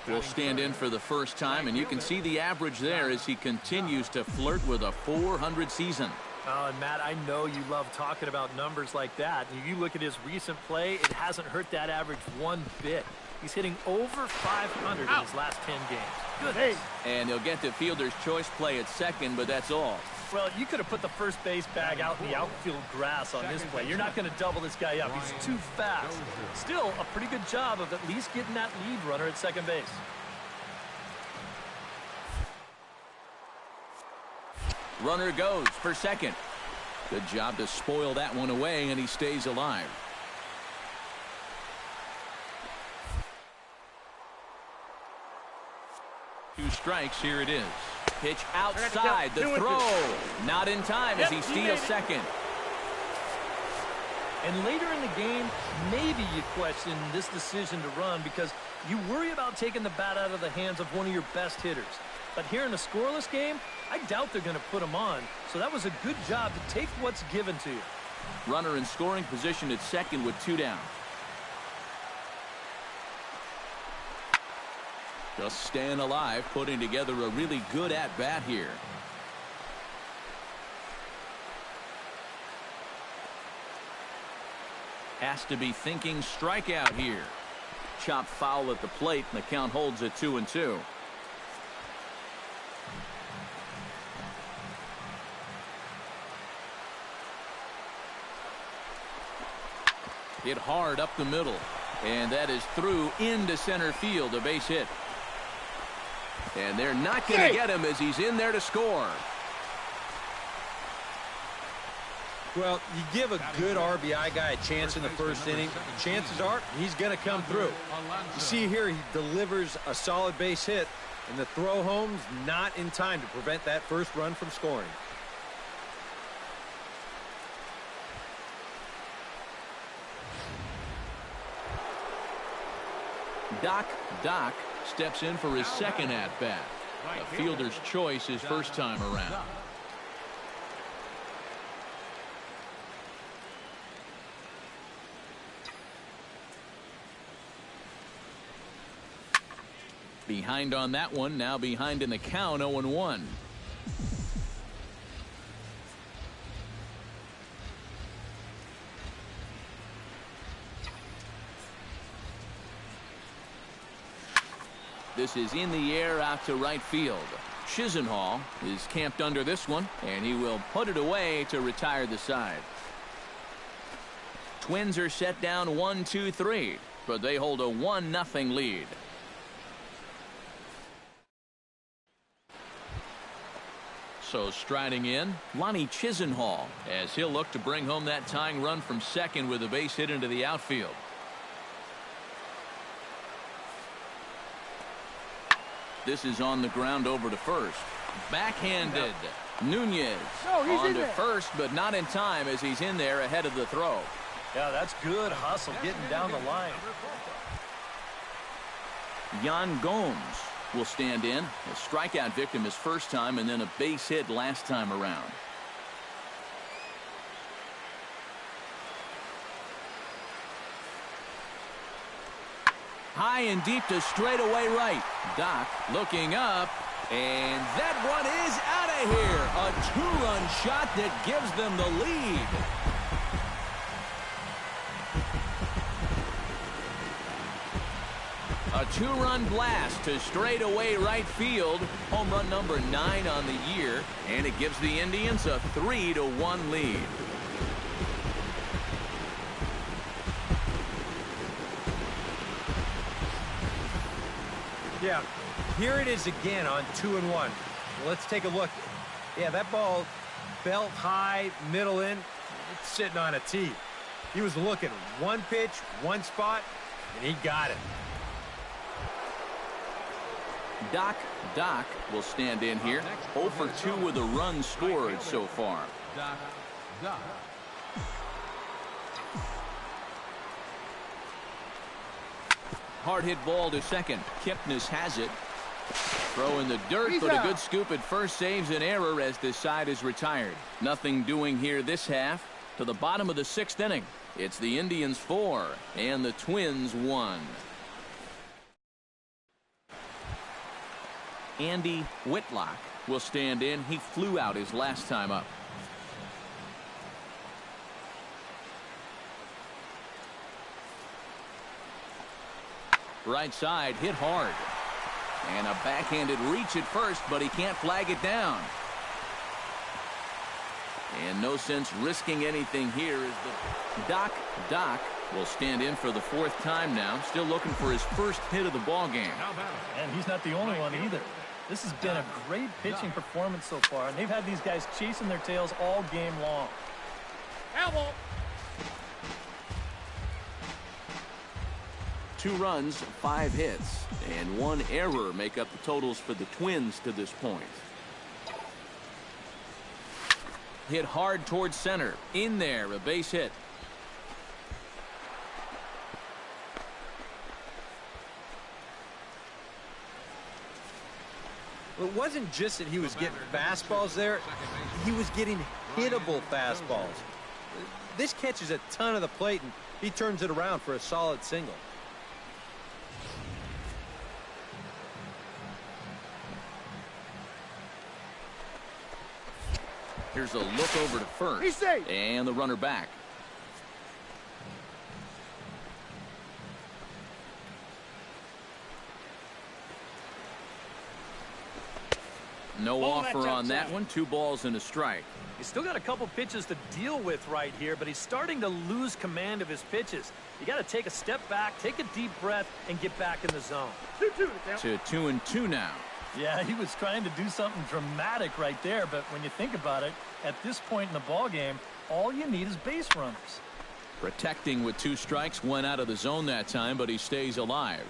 [SPEAKER 1] will stand in for the first time, and you can see the average there as he continues to flirt with a .400 season.
[SPEAKER 4] Oh, and Matt, I know you love talking about numbers like that. If you look at his recent play, it hasn't hurt that average one bit. He's hitting over 500 in his last 10 games. Good.
[SPEAKER 1] And he'll get the fielder's choice play at second, but that's all.
[SPEAKER 4] Well, you could have put the first base bag out in the outfield grass on this play. You're not going to double this guy up. He's too fast. Still, a pretty good job of at least getting that lead runner at second base.
[SPEAKER 1] Runner goes for second. Good job to spoil that one away, and he stays alive. Two strikes, here it is. Pitch outside, the throw. Not in time as he steals second.
[SPEAKER 4] And later in the game, maybe you question this decision to run because you worry about taking the bat out of the hands of one of your best hitters. But here in a scoreless game, I doubt they're going to put him on. So that was a good job to take what's given to you.
[SPEAKER 1] Runner in scoring position at second with 2 down. Just staying alive, putting together a really good at-bat here. Has to be thinking strikeout here. Chop foul at the plate, and the count holds at 2-2. Hit hard up the middle, and that is through into center field, a base hit. And they're not going to get him as he's in there to score.
[SPEAKER 3] Well, you give a good RBI guy a chance in the first inning, chances are he's going to come through. You see here, he delivers a solid base hit, and the throw home's not in time to prevent that first run from scoring.
[SPEAKER 1] Doc steps in for his second at-bat. A fielder's choice his first time around. Behind on that one, now behind in the count, 0-1. This is in the air out to right field. Chisenhall is camped under this one, and he will put it away to retire the side. Twins are set down 1-2-3, but they hold a 1-0 lead. So striding in, Lonnie Chisenhall, as he'll look to bring home that tying run from second with a base hit into the outfield. This is on the ground over to first. Backhanded. Nunez on to first, but not in time as he's in there ahead of the throw.
[SPEAKER 4] Yeah, that's good hustle getting down the line.
[SPEAKER 1] Yan Gomes will stand in. A strikeout victim his first time and then a base hit last time around. High and deep to straightaway right. Doc looking up, and that one is out of here. A 2-run shot that gives them the lead. A 2-run blast to straightaway right field. Home run number 9 on the year, and it gives the Indians a 3-1 lead.
[SPEAKER 3] Yeah, here it is again on 2-1. Let's take a look. Yeah, that ball belt high, middle in, it's sitting on a tee. He was looking one pitch, one spot, and he got it.
[SPEAKER 1] Doc will stand in here. 0 for 2 with a run scored so far.
[SPEAKER 2] Doc.
[SPEAKER 1] Hard hit ball to second. Kipnis has it. Throw in the dirt, but a good scoop at first saves an error as this side is retired. Nothing doing here this half. To the bottom of the 6th inning. It's the Indians 4 and the Twins 1. Andy Whitlock will stand in. He flew out his last time up. Right side hit hard. And a backhanded reach at first, but he can't flag it down. And no sense risking anything here as the Doc will stand in for the 4th time now. Still looking for his first hit of the ball game.
[SPEAKER 4] And he's not the only one either. This has been a great pitching performance so far, and they've had these guys chasing their tails all game long.
[SPEAKER 5] Elbow.
[SPEAKER 1] 2 runs, 5 hits, and 1 error make up the totals for the Twins to this point. Hit hard towards center. In there, a base hit.
[SPEAKER 3] It wasn't just that he was getting fastballs there. He was getting hittable fastballs. This catches a ton of the plate, and he turns it around for a solid single.
[SPEAKER 1] Here's a look over to first.
[SPEAKER 5] He's safe.
[SPEAKER 1] And the runner back. No offer on that one. 2 balls and a strike.
[SPEAKER 4] He's still got a couple pitches to deal with right here, but he's starting to lose command of his pitches. You got to take a step back, take a deep breath, and get back in the zone.
[SPEAKER 5] 2-2.
[SPEAKER 1] To 2-2 now.
[SPEAKER 4] Yeah, he was trying to do something dramatic right there, but when you think about it, at this point in the ball game, all you need is base runners.
[SPEAKER 1] Protecting with 2 strikes, went out of the zone that time, but he stays alive.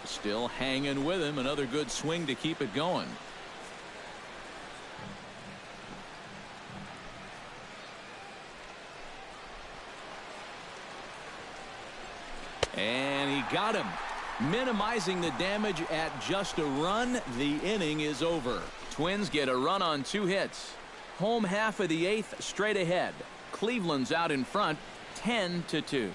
[SPEAKER 1] Still hanging with him. Another good swing to keep it going. And he got him. Minimizing the damage at just a run. The inning is over. Twins get a run on 2 hits. Home half of the 8th straight ahead. Cleveland's out in front 10-2.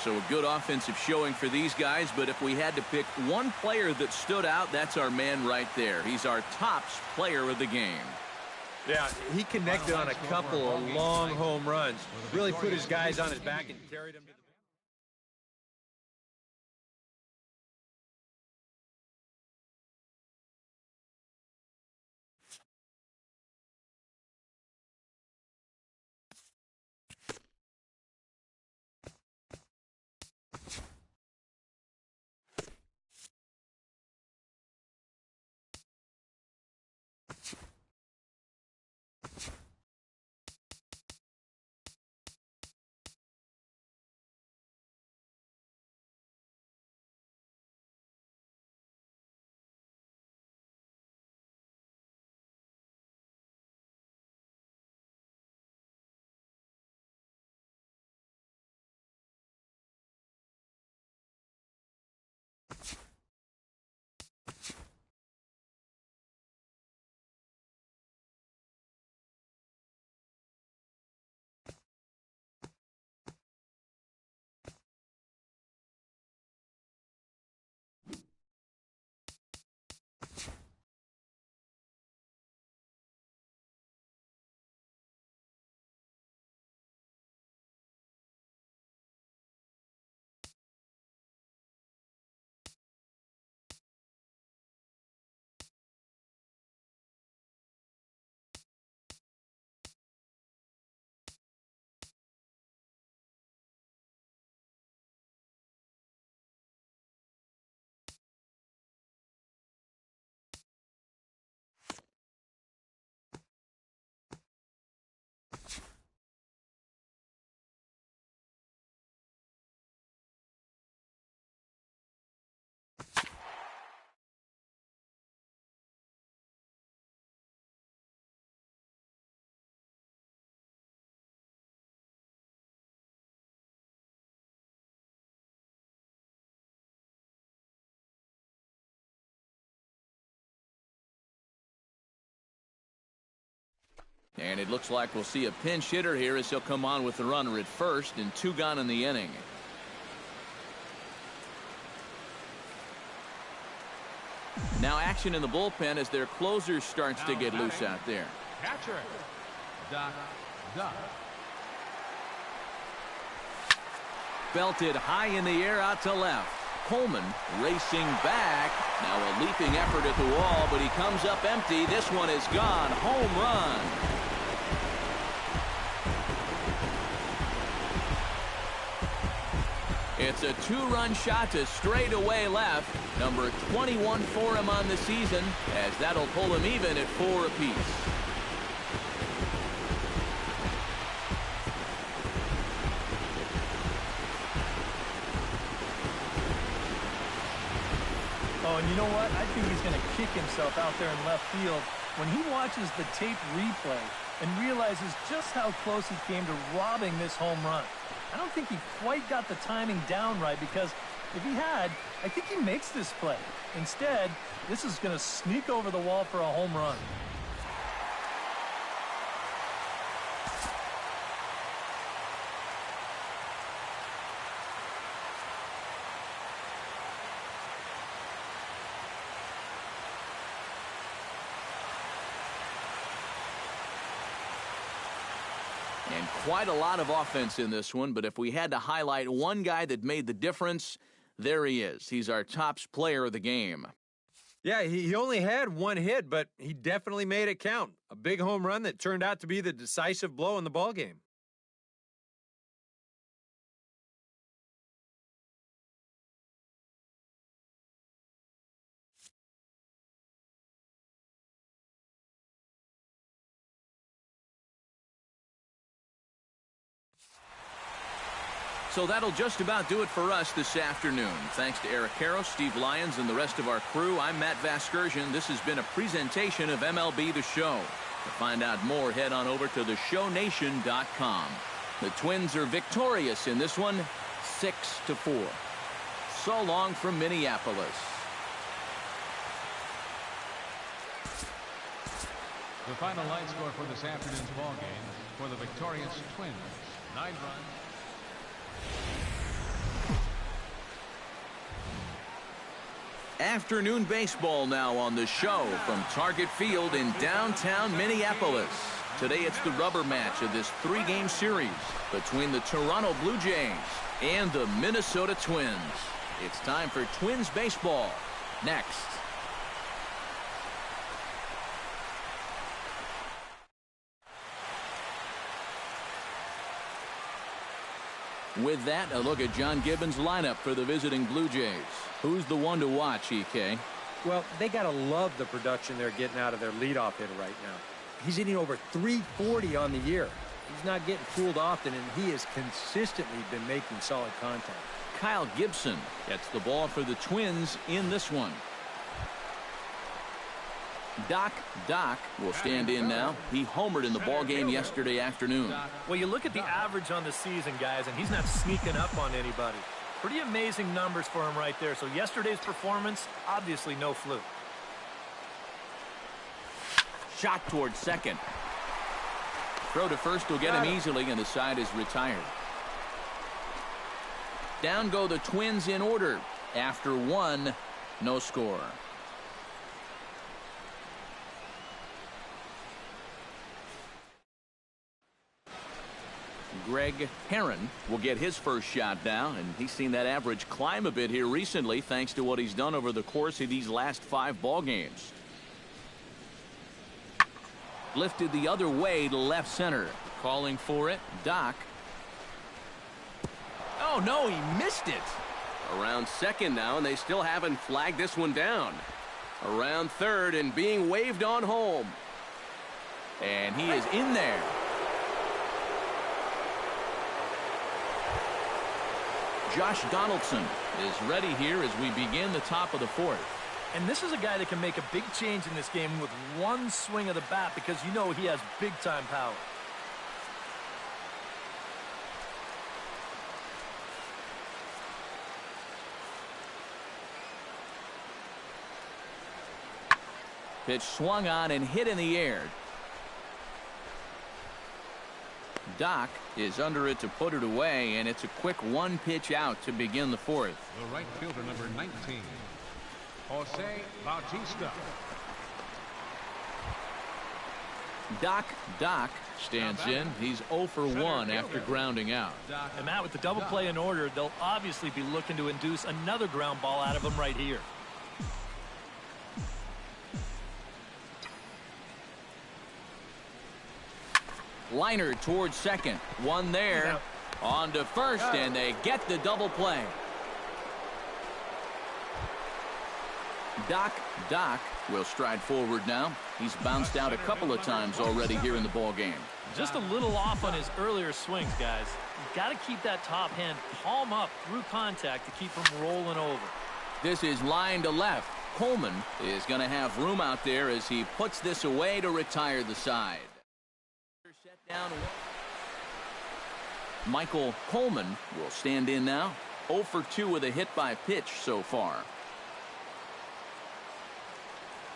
[SPEAKER 1] So a good offensive showing for these guys, but if we had to pick one player that stood out, that's our man right there. He's our tops player of the game.
[SPEAKER 3] Yeah, he connected on a couple of long home runs. Really put his guys on his back and carried them to the
[SPEAKER 1] And it looks like we'll see a pinch hitter here as he'll come on with the runner at first, and 2 gone in the inning. Now action in the bullpen as their closer starts to get loose out there.
[SPEAKER 2] Catcher, Duck.
[SPEAKER 1] Belted high in the air out to left. Coleman racing back. Now a leaping effort at the wall, but he comes up empty. This one is gone. Home run. It's a 2-run shot to straightaway left. Number 21 for him on the season, as that'll pull him even at 4 apiece.
[SPEAKER 4] Oh, and you know what? I think he's going to kick himself out there in left field when he watches the tape replay and realizes just how close he came to robbing this home run. I don't think he quite got the timing down right, because if he had, I think he makes this play. Instead, this is going to sneak over the wall for a home run.
[SPEAKER 1] And quite a lot of offense in this one, but if we had to highlight one guy that made the difference, there he is. He's our top player of the game.
[SPEAKER 3] Yeah, he only had 1 hit, but he definitely made it count. A big home run that turned out to be the decisive blow in the ballgame.
[SPEAKER 1] So that'll just about do it for us this afternoon. Thanks to Eric Karros, Steve Lyons, and the rest of our crew. I'm Matt Vasgersian. This has been a presentation of MLB The Show. To find out more, head on over to theshownation.com. The Twins are victorious in this one, 6-4. So long from Minneapolis.
[SPEAKER 2] The final line score for this afternoon's ball game for the victorious Twins: 9 runs.
[SPEAKER 1] Afternoon baseball now on the show from Target Field in downtown Minneapolis. Today it's the rubber match of this 3-game series between the Toronto Blue Jays and the Minnesota Twins. It's time for Twins baseball next. With that, a look at John Gibbons' lineup for the visiting Blue Jays. Who's the one to watch, EK?
[SPEAKER 3] Well, they got to love the production they're getting out of their leadoff hitter right now. He's hitting over 340 on the year. He's not getting fooled often, and he has consistently been making solid contact.
[SPEAKER 1] Kyle Gibson gets the ball for the Twins in this one. Doc will stand in now. He homered in the ballgame yesterday afternoon.
[SPEAKER 4] Well, you look at the average on the season, guys, and he's not sneaking up on anybody. Pretty amazing numbers for him right there. So yesterday's performance, obviously no fluke.
[SPEAKER 1] Shot towards second. Throw to first will get him easily, and the side is retired. Down go the Twins in order. After 1, no score. Greg Herron will get his first shot down, and he's seen that average climb a bit here recently thanks to what he's done over the course of these last 5 ball games. Lifted the other way to left center. Calling for it, Doc. Oh, no, he missed it. Around second now, and they still haven't flagged this one down. Around third and being waved on home. And he is in there. Josh Donaldson is ready here as we begin the top of the 4th.
[SPEAKER 4] And this is a guy that can make a big change in this game with one swing of the bat, because you know he has big-time power.
[SPEAKER 1] Pitch swung on and hit in the air. Doc is under it to put it away, and it's a quick one pitch out to begin the fourth.
[SPEAKER 2] The right fielder, number 19, Jose Bautista.
[SPEAKER 1] Doc stands in. He's 0 for 1 after grounding out.
[SPEAKER 4] And Matt, with the double play in order, they'll obviously be looking to induce another ground ball out of him right here.
[SPEAKER 1] Liner towards second. One there. On to first, and they get the double play. Doc will stride forward now. He's bounced out a couple of times already here in the ball game.
[SPEAKER 4] Just a little off on his earlier swings, guys. You've got to keep that top hand palm up through contact to keep him rolling over.
[SPEAKER 1] This is line to left. Coleman is going to have room out there as he puts this away to retire the side. Michael Coleman will stand in now. 0 for 2 with a hit by pitch so far.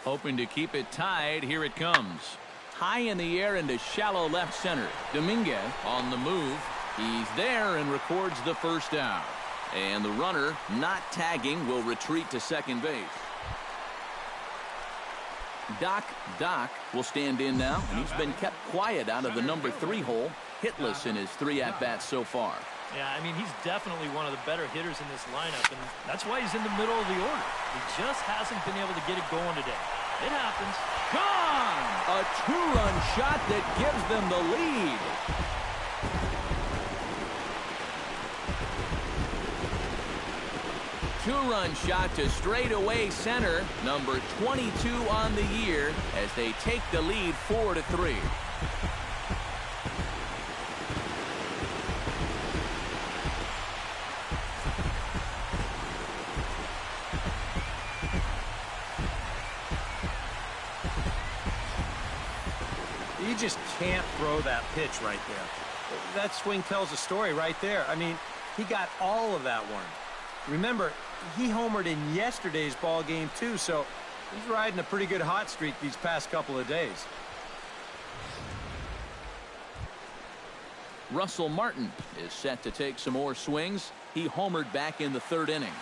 [SPEAKER 1] Hoping to keep it tied. Here it comes. High in the air into shallow left center. Dominguez on the move. He's there and records the first out. And the runner, not tagging, will retreat to second base. Doc will stand in now, and he's been kept quiet out of the number 3 hole, hitless in his 3 at-bats so far.
[SPEAKER 4] Yeah, I mean, he's definitely one of the better hitters in this lineup, and that's why he's in the middle of the order. He just hasn't been able to get it going today. It happens.
[SPEAKER 1] Gone! A 2-run shot that gives them the lead. Two-run shot to straightaway center, number 22 on the year, as they take the lead 4-3.
[SPEAKER 3] You just can't throw that pitch right there. That swing tells a story right there. I mean, he got all of that one. Remember, he homered in yesterday's ball game too, so he's riding a pretty good hot streak these past couple of days.
[SPEAKER 1] Russell Martin is set to take some more swings. He homered back in the 3rd inning.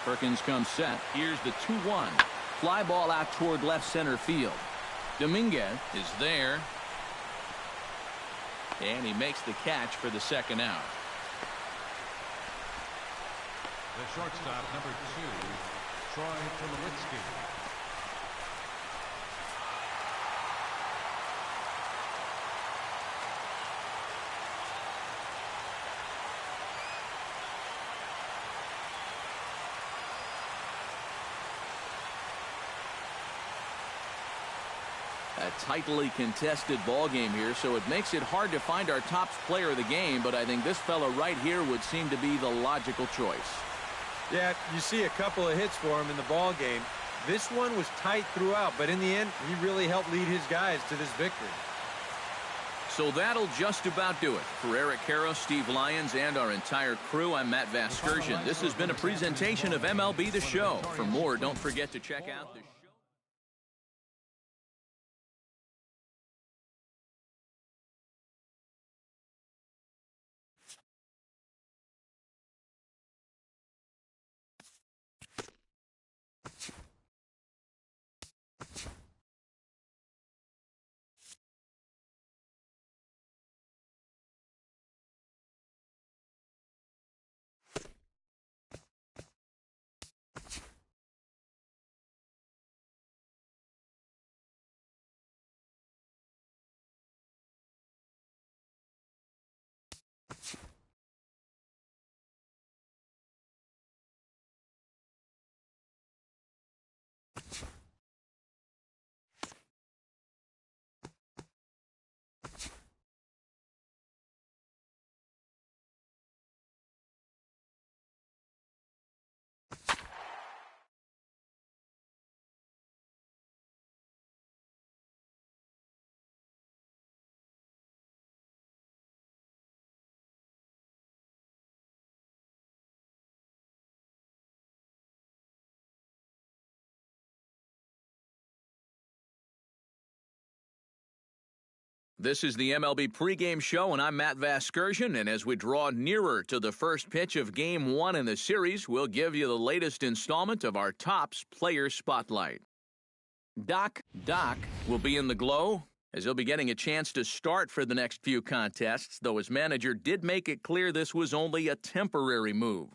[SPEAKER 1] Perkins comes set. Here's the 2-1. Fly ball out toward left center field. Dominguez is there. And he makes the catch for the second out.
[SPEAKER 2] The shortstop, number 2, Troy Tulowitzki.
[SPEAKER 1] A tightly contested ball game here, so it makes it hard to find our top player of the game, but I think this fella right here would seem to be the logical choice.
[SPEAKER 3] Yeah, you see a couple of hits for him in the ball game. This one was tight throughout, but in the end, he really helped lead his guys to this victory.
[SPEAKER 1] So that'll just about do it. For Eric Harrow, Steve Lyons, and our entire crew, I'm Matt Vasgersian. This has been a presentation of MLB The Show. For more, don't forget to check out the This is the MLB pregame show, and I'm Matt Vasgersian. And as we draw nearer to the first pitch of Game 1 in the series, we'll give you the latest installment of our Topps Player Spotlight. Doc will be in the glow, as he'll be getting a chance to start for the next few contests, though his manager did make it clear this was only a temporary move.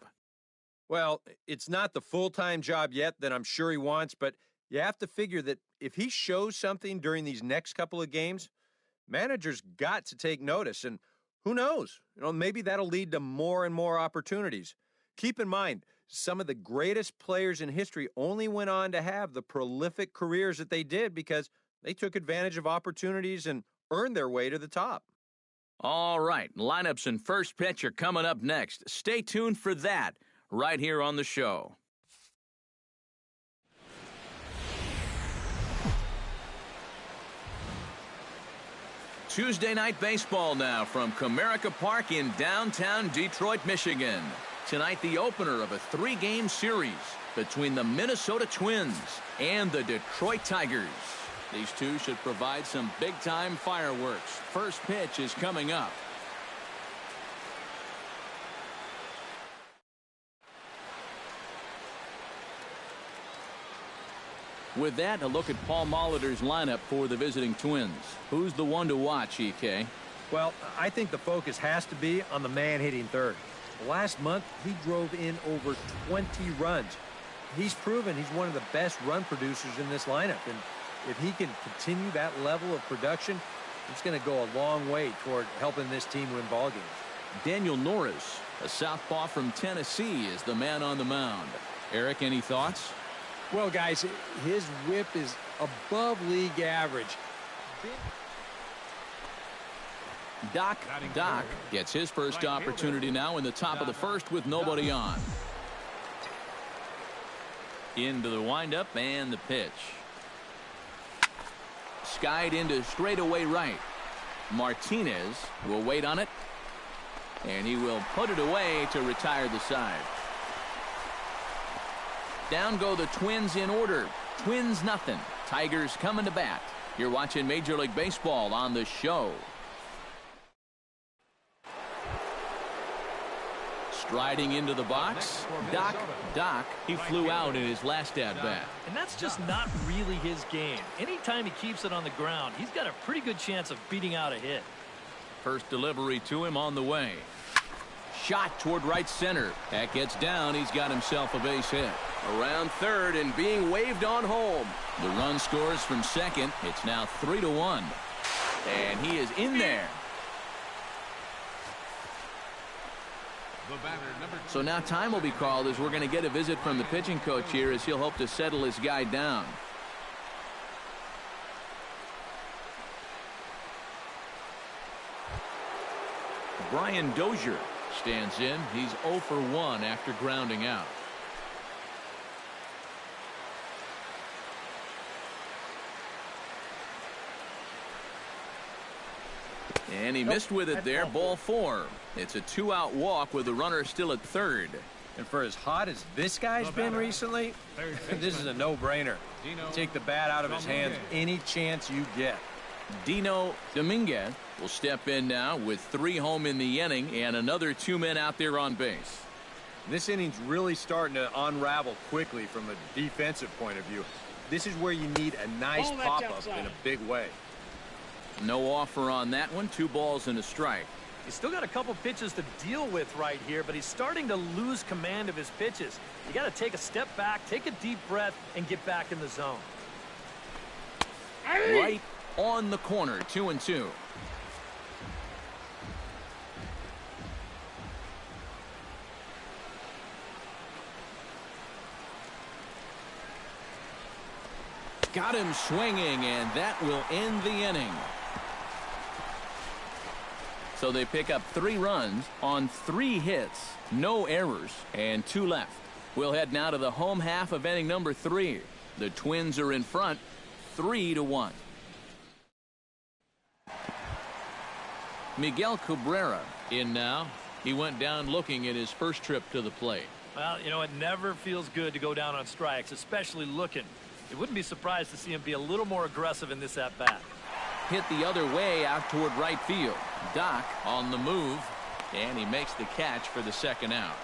[SPEAKER 3] Well, it's not the full-time job yet that I'm sure he wants, but you have to figure that if he shows something during these next couple of games, managers got to take notice, and who knows? Maybe that'll lead to more and more opportunities. Keep in mind, some of the greatest players in history only went on to have the prolific careers that they did because they took advantage of opportunities and earned their way to the top.
[SPEAKER 1] All right, lineups and first pitch are coming up next. Stay tuned for that right here on the show. Tuesday night baseball now from Comerica Park in downtown Detroit, Michigan. Tonight, the opener of a three-game series between the Minnesota Twins and the Detroit Tigers. These two should provide some big-time fireworks. First pitch is coming up. With that, a look at Paul Molitor's lineup for the visiting Twins. Who's the one to watch, EK?
[SPEAKER 3] Well, I think the focus has to be on the man hitting third. Last month, he drove in over 20 runs. He's proven he's one of the best run producers in this lineup, and if he can continue that level of production, it's going to go a long way toward helping this team win ball games.
[SPEAKER 1] Daniel Norris, a southpaw from Tennessee, is the man on the mound. Eric, any thoughts?
[SPEAKER 6] Well, guys, his whip is above league average.
[SPEAKER 1] Doc gets his first opportunity now in the top of the first with nobody on. Into the windup and the pitch. Skied into straightaway right. Martinez will wait on it, and he will put it away to retire the side. Down go the Twins in order. Twins nothing. Tigers coming to bat. You're watching Major League Baseball on the show. Striding into the box, Doc, he flew out in his last at-bat.
[SPEAKER 4] And that's just not really his game. Anytime he keeps it on the ground, he's got a pretty good chance of beating out a hit.
[SPEAKER 1] First delivery to him on the way. Shot toward right center. That gets down. He's got himself a base hit. Around third and being waved on home. The run scores from second. It's now 3-1. And he is in there. So now time will be called as we're going to get a visit from the pitching coach here as he'll hope to settle his guy down. Brian Dozier stands in. He's 0 for 1 after grounding out. And he missed with it there. Ball 4. It's a 2-out walk with the runner still at third.
[SPEAKER 3] And for as hot as this guy's been recently, this is a no-brainer. Take the bat out of his hands any chance you get.
[SPEAKER 1] Dino Dominguez will step in now with 3 home in the inning and another 2 men out there on base.
[SPEAKER 3] This inning's really starting to unravel quickly from a defensive point of view. This is where you need a nice pop-up in a big way.
[SPEAKER 1] No offer on that one. 2 balls and a strike.
[SPEAKER 4] He's still got a couple pitches to deal with right here, but he's starting to lose command of his pitches. You got to take a step back, take a deep breath, and get back in the zone.
[SPEAKER 1] Right on the corner. 2-2. Got him swinging, and that will end the inning. So they pick up 3 runs on 3 hits, no errors, and 2 left. We'll head now to the home half of inning number 3. The Twins are in front, 3-1. Miguel Cabrera in now. He went down looking at his first trip to the plate.
[SPEAKER 4] Well, you know, it never feels good to go down on strikes, especially looking. You wouldn't be surprised to see him be a little more aggressive in this at-bat.
[SPEAKER 1] hit the other way out toward right field. Doc on the move, and he makes the catch for the second out.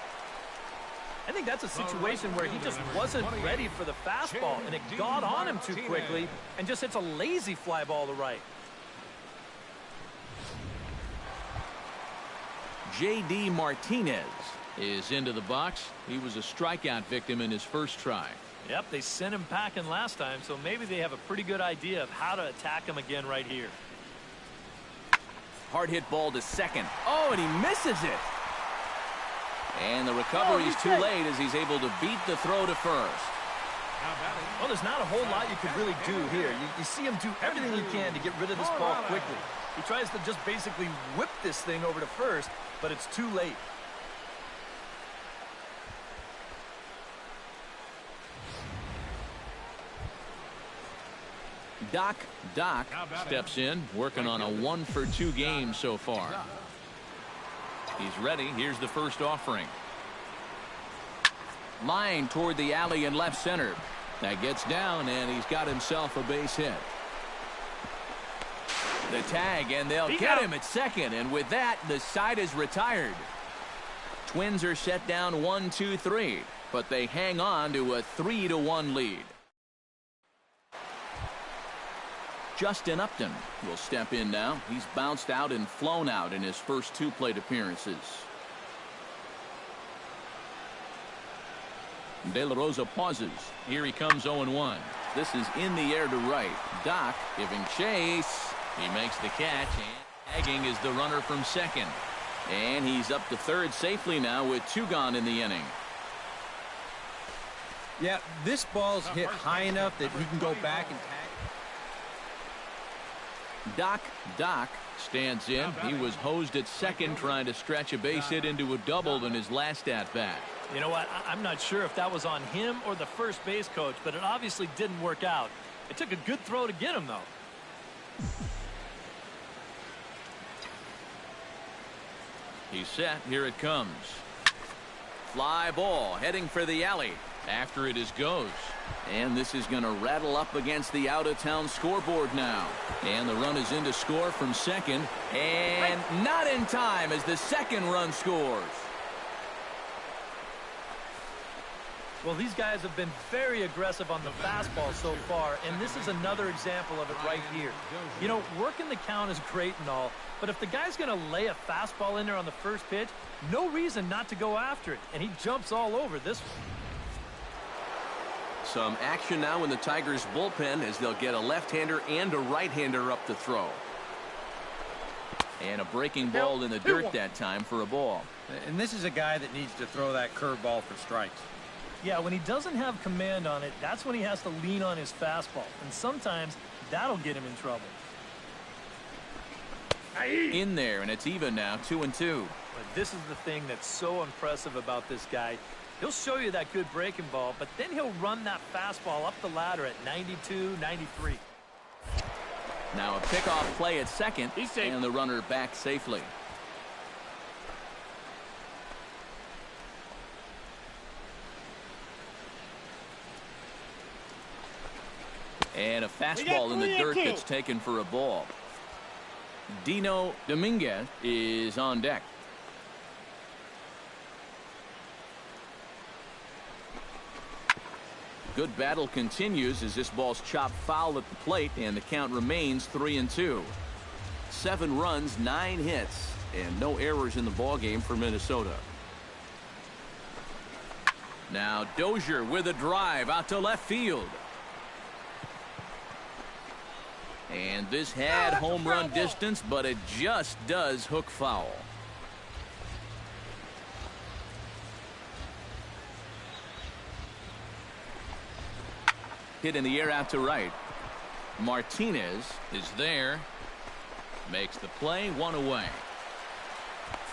[SPEAKER 4] I think that's a situation where he just wasn't ready for the fastball, and it got on him too quickly and just hits a lazy fly ball to right.
[SPEAKER 1] J.D. Martinez is into the box. He was a strikeout victim in his first try.
[SPEAKER 4] Yep, they sent him packing last time, so maybe they have a pretty good idea of how to attack him again right here.
[SPEAKER 1] Hard hit ball to second. Oh, and he misses it. And the recovery is too late as he's able to beat the throw to first.
[SPEAKER 4] Well, there's not a whole lot you could really do here. You see him do everything he can to get rid of this ball quickly. He tries to just basically whip this thing over to first, but it's too late.
[SPEAKER 1] Doc steps in, working on a 1-for-2 game so far. He's ready. Here's the first offering. Line toward the alley in left center. That gets down, and he's got himself a base hit. The tag, and they'll get him at second, and with that, the side is retired. Twins are set down 1-2-3, but they hang on to a 3-1 lead. Justin Upton will step in now. He's bounced out and flown out in his first 2 plate appearances. De La Rosa pauses. Here he comes 0-1. This is in the air to right. Doc giving chase. He makes the catch, and tagging is the runner from second. And he's up to third safely now with 2 gone in the inning.
[SPEAKER 3] Yeah, this ball's hit high enough that he can go back and tag.
[SPEAKER 1] Doc stands in. He was hosed at second trying to stretch a base hit into a double in his last at-bat.
[SPEAKER 4] You know what? I'm not sure if that was on him or the first base coach, but it obviously didn't work out. It took a good throw to get him, though.
[SPEAKER 1] He's set. Here it comes. Fly ball heading for the alley. After it goes. And this is going to rattle up against the out-of-town scoreboard now. And the run is in to score from second. And not in time as the second run scores.
[SPEAKER 4] Well, these guys have been very aggressive on the fastball so far, and this is another example of it right here. You know, working the count is great and all, but if the guy's going to lay a fastball in there on the first pitch, no reason not to go after it, and he jumps all over this one.
[SPEAKER 1] Some action now in the Tigers bullpen as they'll get a left-hander and a right-hander up to throw. And a breaking ball in the dirt that time for a ball.
[SPEAKER 3] And this is a guy that needs to throw that curveball for strikes.
[SPEAKER 4] Yeah, when he doesn't have command on it, that's when he has to lean on his fastball. And sometimes that'll get him in trouble.
[SPEAKER 1] In there, and it's even now, 2-2.
[SPEAKER 4] But this is the thing that's so impressive about this guy. He'll show you that good breaking ball, but then he'll run that fastball up the ladder at 92, 93.
[SPEAKER 1] Now a pickoff play at second, and the runner back safely. And a fastball in the dirt gets taken for a ball. Dino Dominguez is on deck. Good battle continues as this ball's chopped foul at the plate, and the count remains 3-2. 7 runs, 9 hits, and no errors in the ballgame for Minnesota. Now Dozier with a drive out to left field. And this had home run distance, but it just does hook foul. Hit in the air out to right. Martinez is there. Makes the play, 1 away.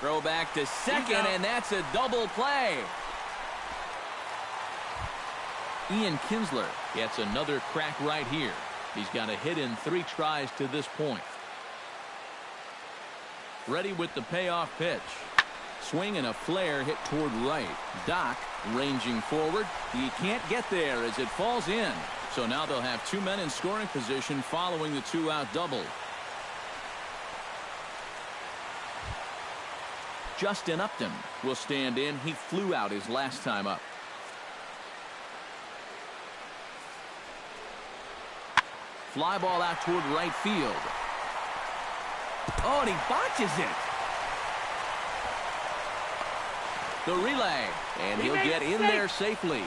[SPEAKER 1] Throw back to second, and that's a double play. Ian Kinsler gets another crack right here. He's got a hit in 3 tries to this point. Ready with the payoff pitch. Swing and a flare hit toward right. Doc ranging forward. He can't get there as it falls in. So now they'll have 2 men in scoring position following the 2-out double. Justin Upton will stand in. He flew out his last time up. Fly ball out toward right field. Oh, and he botches it. The relay, and he'll get in there safely.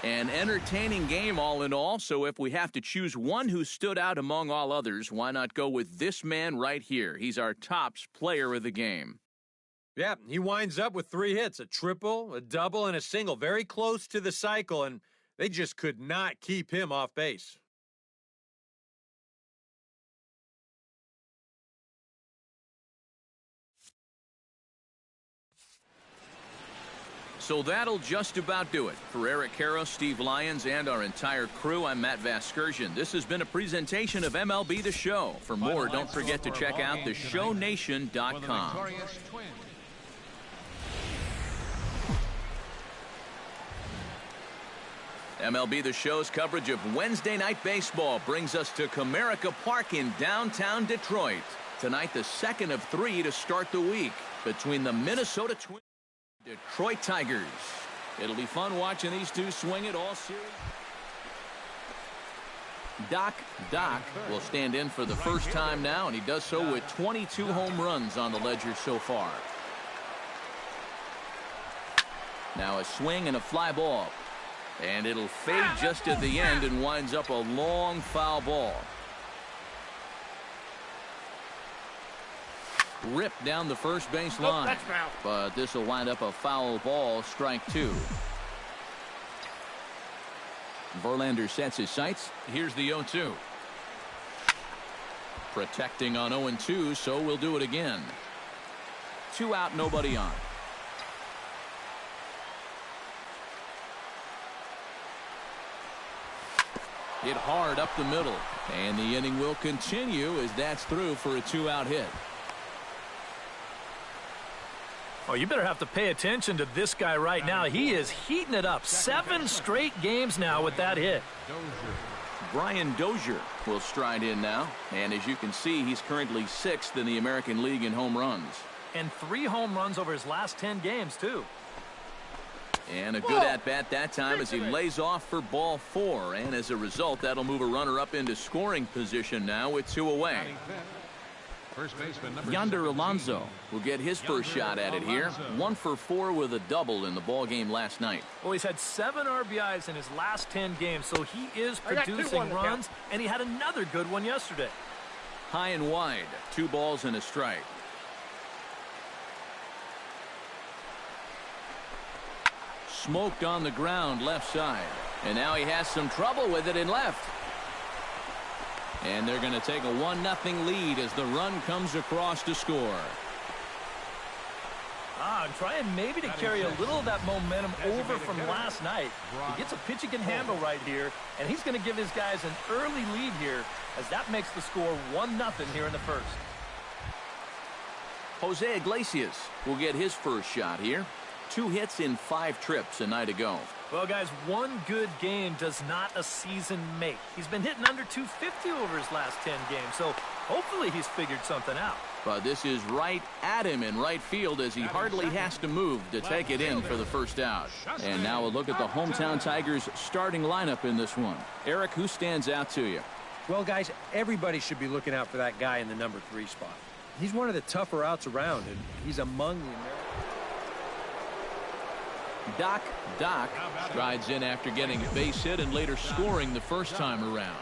[SPEAKER 1] An entertaining game all in all, so if we have to choose one who stood out among all others, why not go with this man right here? He's our tops player of the game.
[SPEAKER 3] Yeah, he winds up with 3 hits, a triple, a double, and a single. Very close to the cycle, and they just could not keep him off base.
[SPEAKER 1] So that'll just about do it. For Eric Caro, Steve Lyons, and our entire crew, I'm Matt Vasgersian. This has been a presentation of MLB The Show. For more, don't forget to check out theshownation.com. MLB The Show's coverage of Wednesday Night Baseball brings us to Comerica Park in downtown Detroit. Tonight, the second of 3 to start the week between the Minnesota Twins and Detroit Tigers. It'll be fun watching these two swing it all series. Doc will stand in for the first time now, and he does so with 22 home runs on the ledger so far. Now a swing and a fly ball. And it'll fade just at the end and winds up a long foul ball. Ripped down the first base line. But this will wind up a foul ball, strike 2. Verlander sets his sights. Here's the 0-2. Protecting on 0-2, so we'll do it again. 2 out, nobody on. Hit hard up the middle, and the inning will continue as that's through for a 2-out hit.
[SPEAKER 4] Oh, you better have to pay attention to this guy right now. He is heating it up. 7 straight games now with that hit.
[SPEAKER 1] Brian Dozier will stride in now, and as you can see, he's currently 6th in the American League in home runs.
[SPEAKER 4] And 3 home runs over his last 10 games, too.
[SPEAKER 1] And a good at-bat that time as he lays off for ball 4. And as a result, that'll move a runner up into scoring position now with 2 away. Yonder Alonso will get his first shot at it here. 1 for 4 with a double in the ball game last night.
[SPEAKER 4] Well, he's had 7 RBIs in his last 10 games, so he is producing runs, and he had another good one yesterday.
[SPEAKER 1] High and wide, 2 balls and a strike. Smoked on the ground left side, and now he has some trouble with it in left. And they're going to take a 1-0 lead as the run comes across to score.
[SPEAKER 4] I'm trying maybe to carry a little of that momentum over from last night. He gets a pitch he can handle right here, and he's going to give his guys an early lead here as that makes the score 1-0 here in the first.
[SPEAKER 1] Jose Iglesias will get his first shot here. 2 hits in 5 trips a night ago.
[SPEAKER 4] Well, guys, 1 good game does not a season make. He's been hitting under 250 over his last 10 games, so hopefully he's figured something out.
[SPEAKER 1] But this is right at him in right field as he hardly has to move to take it in for the first out. And now a look at the hometown Tigers starting lineup in this one. Eric, who stands out to you?
[SPEAKER 3] Well, guys, everybody should be looking out for that guy in the number 3 spot. He's one of the tougher outs around, and he's among the Americans.
[SPEAKER 1] Doc strides in after getting a base hit and later scoring the first time around.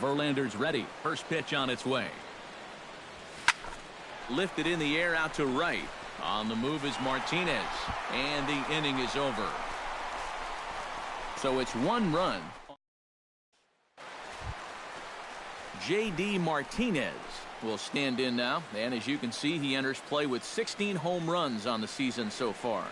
[SPEAKER 1] Verlander's ready. First pitch on its way. Lifted in the air out to right. On the move is Martinez. And the inning is over. So it's 1 run. J.D. Martinez will stand in now, and as you can see, he enters play with 16 home runs on the season so far.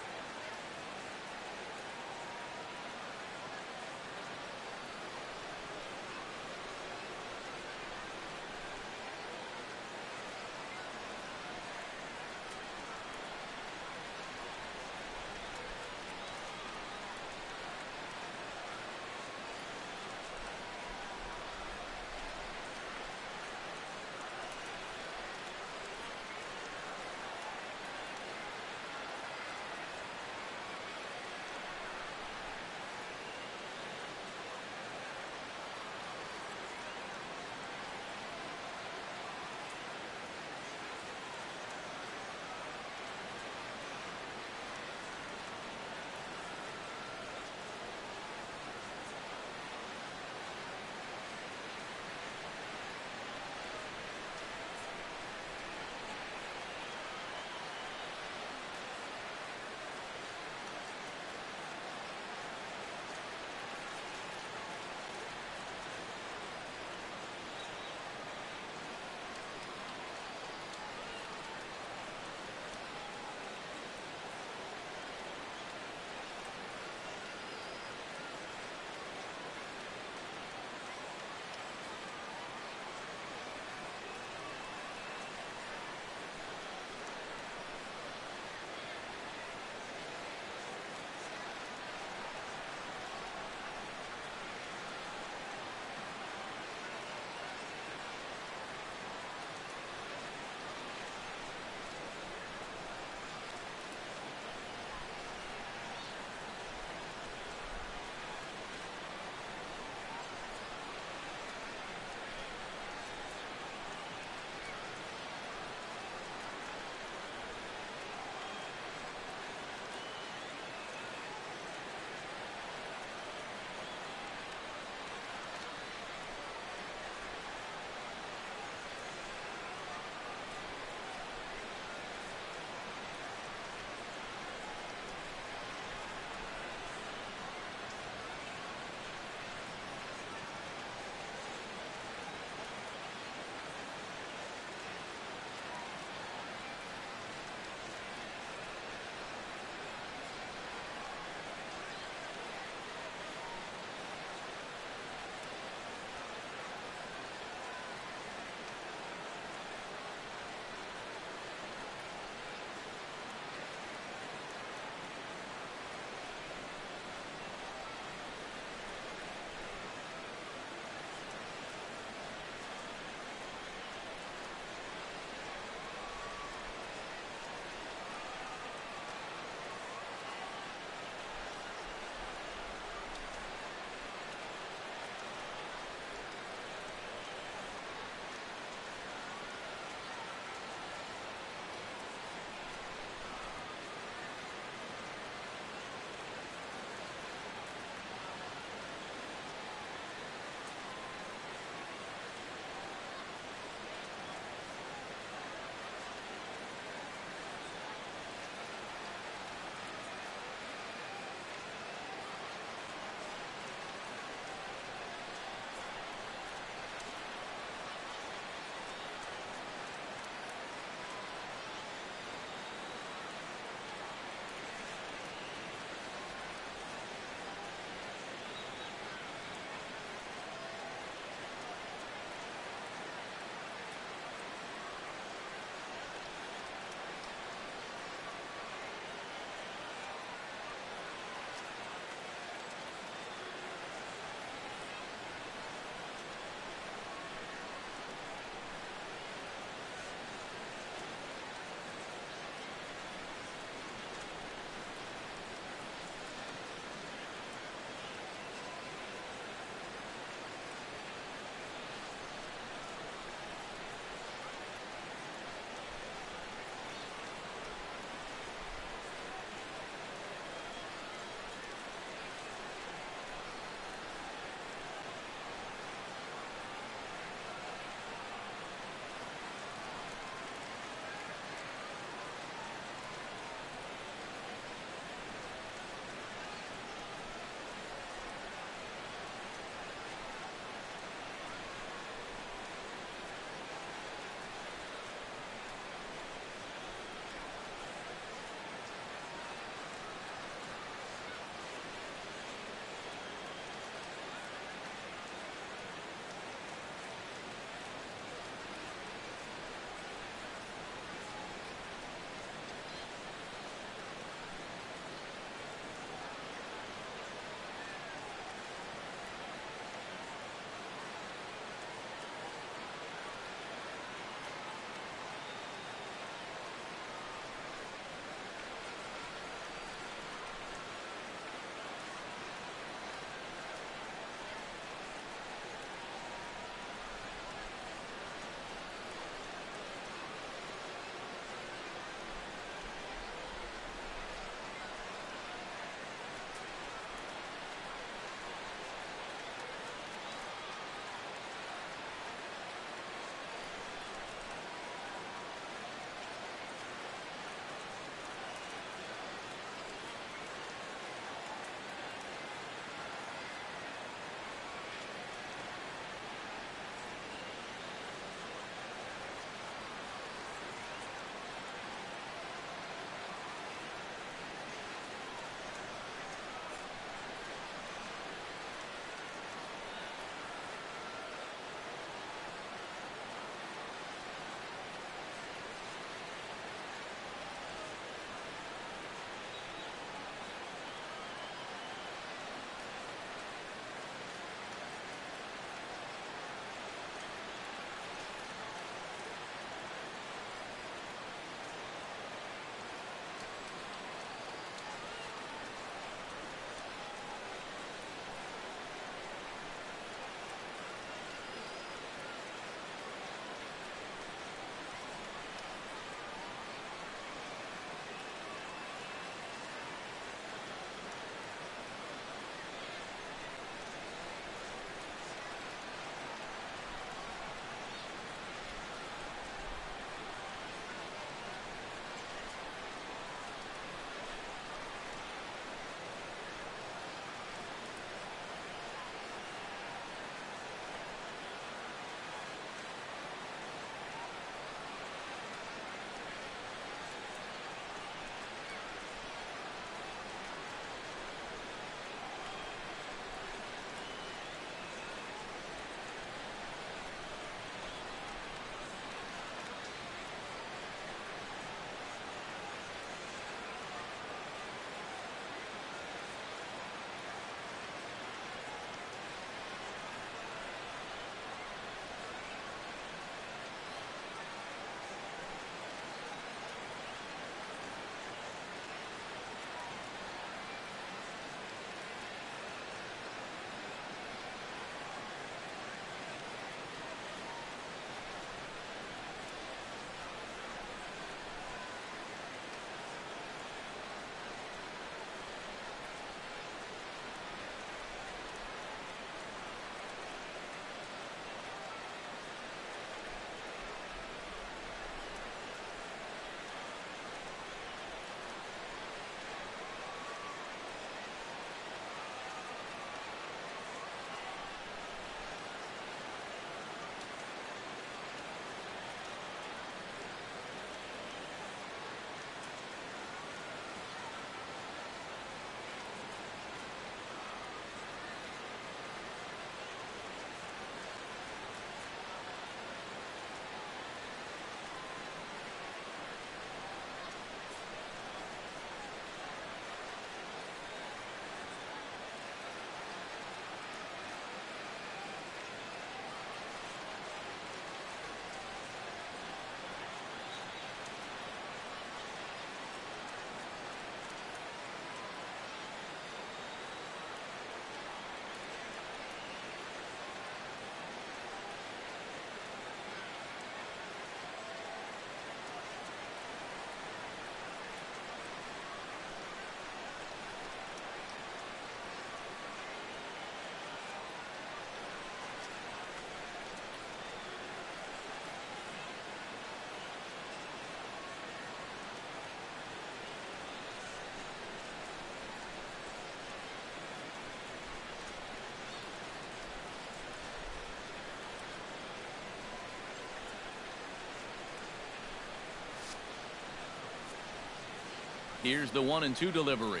[SPEAKER 1] Here's the 1-2 delivery.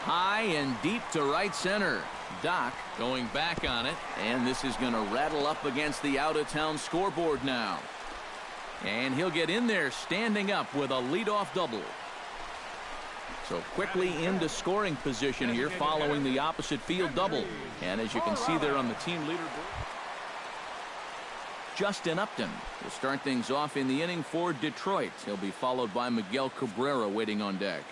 [SPEAKER 1] High and deep to right center. Doc going back on it, and this is going to rattle up against the out-of-town scoreboard now. And he'll get in there standing up with a leadoff double. So quickly into scoring position here following the opposite field double. And as you can see there on the team leaderboard, Justin Upton will start things off in the inning for Detroit. He'll be followed by Miguel Cabrera waiting on deck.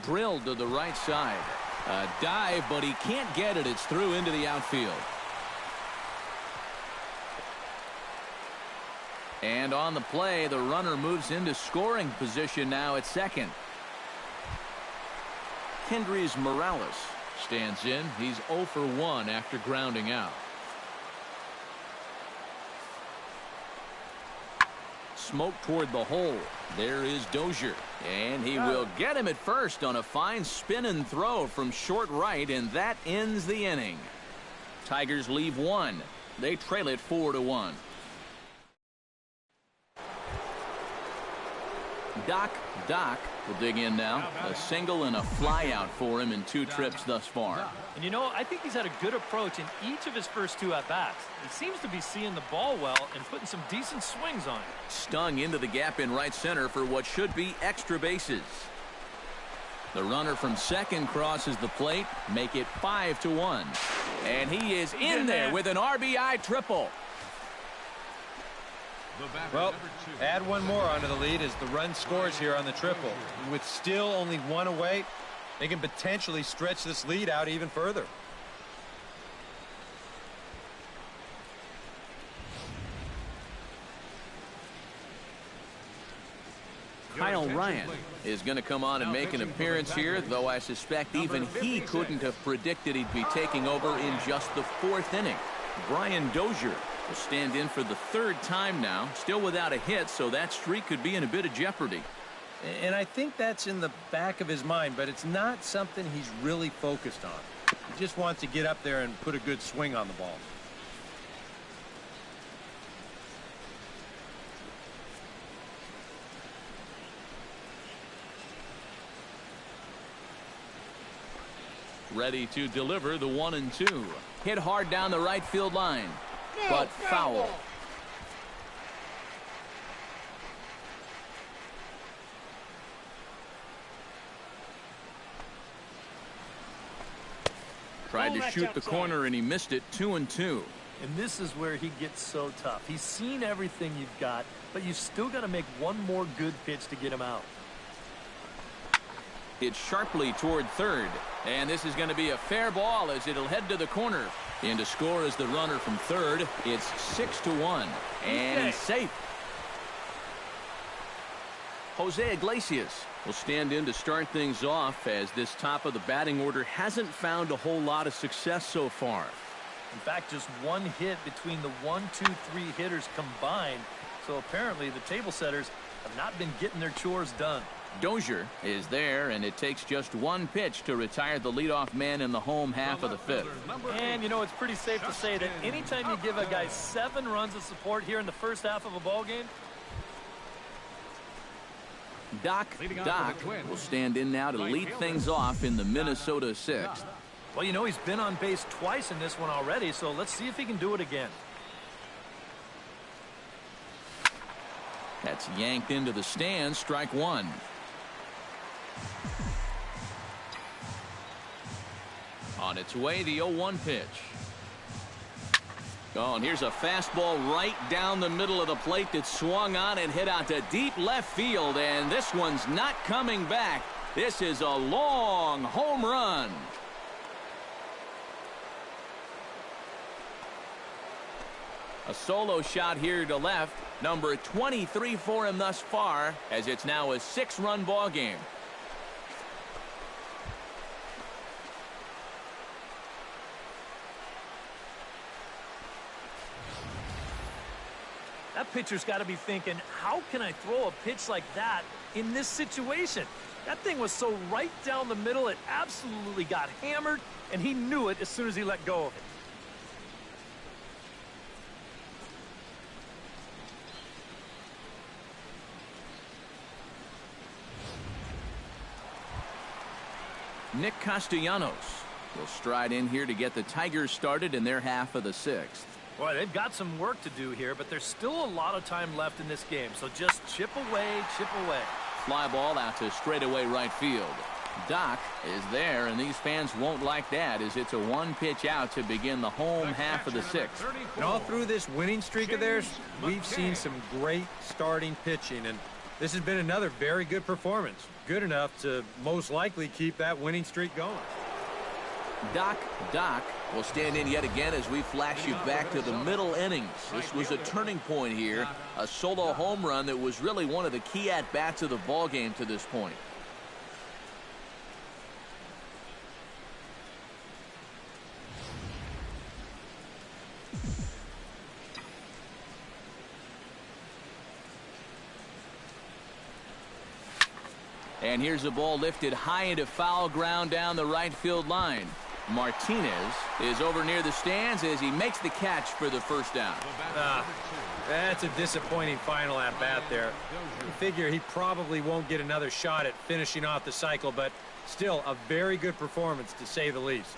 [SPEAKER 1] Drilled to the right side. A dive, but he can't get it. It's through into the outfield. And on the play, the runner moves into scoring position now at second. Kendrys Morales stands in. He's 0 for 1 after grounding out. Smoke toward the hole. There is Dozier. And he will get him at first on a fine spin and throw from short right, and that ends the inning. Tigers leave one. They trail it 4-1. Doc will dig in now. A single and a fly out for him in 2 trips thus far.
[SPEAKER 4] And you know, I think he's had a good approach in each of his first 2 at-bats. He seems to be seeing the ball well and putting some decent swings on it.
[SPEAKER 1] Stung into the gap in right center for what should be extra bases. The runner from second crosses the plate, make it 5-1. And he is in there with an RBI triple.
[SPEAKER 3] Well, add one more onto the lead as the run scores here on the triple. With still only 1 away, they can potentially stretch this lead out even further.
[SPEAKER 1] Kyle Ryan is going to come on and make an appearance here, though I suspect even he couldn't have predicted he'd be taking over in just the 4th inning. Brian Dozier will stand in for the 3rd time now, still without a hit, so that streak could be in a bit of jeopardy.
[SPEAKER 3] And I think that's in the back of his mind, but it's not something he's really focused on. He just wants to get up there and put a good swing on the ball.
[SPEAKER 1] Ready to deliver the 1-2. Hit hard down the right field line, but foul. Tried to shoot the corner and he missed it. 2-2.
[SPEAKER 4] And this is where he gets so tough. He's seen everything you've got, but you've still got to make one more good pitch to get him out.
[SPEAKER 1] It's sharply toward third, and this is going to be a fair ball as it'll head to the corner. In to score is the runner from third. It's 6-1, and safe. Jose Iglesias will stand in to start things off, as this top of the batting order hasn't found a whole lot of success so far.
[SPEAKER 4] In fact, just 1 hit between the 1, 2, 3 hitters combined. So apparently the table setters have not been getting their chores done.
[SPEAKER 1] Dozier is there, and it takes just 1 pitch to retire the leadoff man in the home half of the 5th.
[SPEAKER 4] And, you know, it's pretty safe to say that anytime you give a guy 7 runs of support here in the first half of a ball game.
[SPEAKER 1] Doc will stand in now to lead things off in the Minnesota 6th.
[SPEAKER 4] Well, you know, he's been on base twice in this one already, so let's see if he can do it again.
[SPEAKER 1] That's yanked into the stands. Strike 1. On its way, the 0-1 pitch. Oh, and here's a fastball right down the middle of the plate that swung on and hit out to deep left field, and this one's not coming back. This is a long home run. A solo shot here to left. Number 23 for him thus far, as it's now a 6-run ball game.
[SPEAKER 4] That pitcher's got to be thinking, how can I throw a pitch like that in this situation? That thing was so right down the middle, it absolutely got hammered, and he knew it as soon as he let go of it.
[SPEAKER 1] Nick Castellanos will stride in here to get the Tigers started in their half of the sixth.
[SPEAKER 4] Boy, they've got some work to do here, but there's still a lot of time left in this game, so just chip away, chip away.
[SPEAKER 1] Fly ball out to straightaway right field. Doc is there, and these fans won't like that as it's a one-pitch out to begin the home half of the sixth.
[SPEAKER 3] And all through this winning streak of theirs, we've seen some great starting pitching, and this has been another very good performance. Good enough to most likely keep that winning streak going.
[SPEAKER 1] Doc will stand in yet again as we flash you back to the middle innings. This was a turning point here, a solo home run that was really one of the key at-bats of the ball game to this point. And here's a ball lifted high into foul ground down the right field line. Martinez is over near the stands as he makes the catch for the first down.
[SPEAKER 3] That's a disappointing final at bat there. You figure he probably won't get another shot at finishing off the cycle, but still a very good performance to say the least.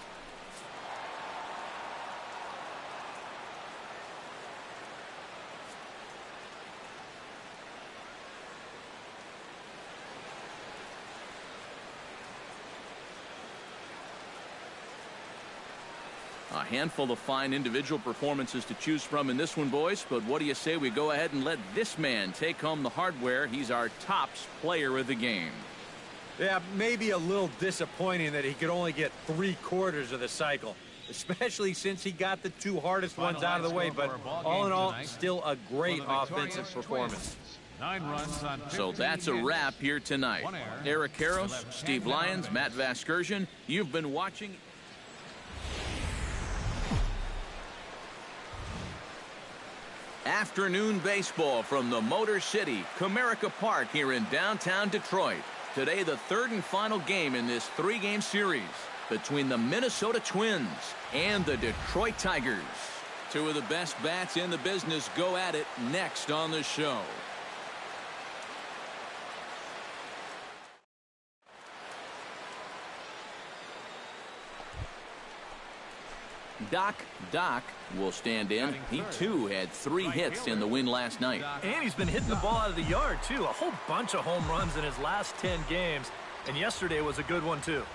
[SPEAKER 1] A handful of fine individual performances to choose from in this one, boys, but what do you say we go ahead and let this man take home the hardware? He's our tops player of the game.
[SPEAKER 3] Yeah, maybe a little disappointing that he could only get 3/4 of the cycle, especially since he got the two hardest ones out of the way, but all in all, still a great offensive performance.
[SPEAKER 2] 9 runs on 15
[SPEAKER 1] So that's a wrap here tonight. Eric Karros, Steve Lyons, Matt Vasgersian, you've been watching. Afternoon baseball from the Motor City, Comerica Park here in downtown Detroit. Today, the third and final game in this 3-game series between the Minnesota Twins and the Detroit Tigers. Two of the best bats in the business go at it next on the show. Doc will stand in. He too had 3 hits in the win last night.
[SPEAKER 4] And he's been hitting the ball out of the yard too. A whole bunch of home runs in his last 10 games. And yesterday was a good one too.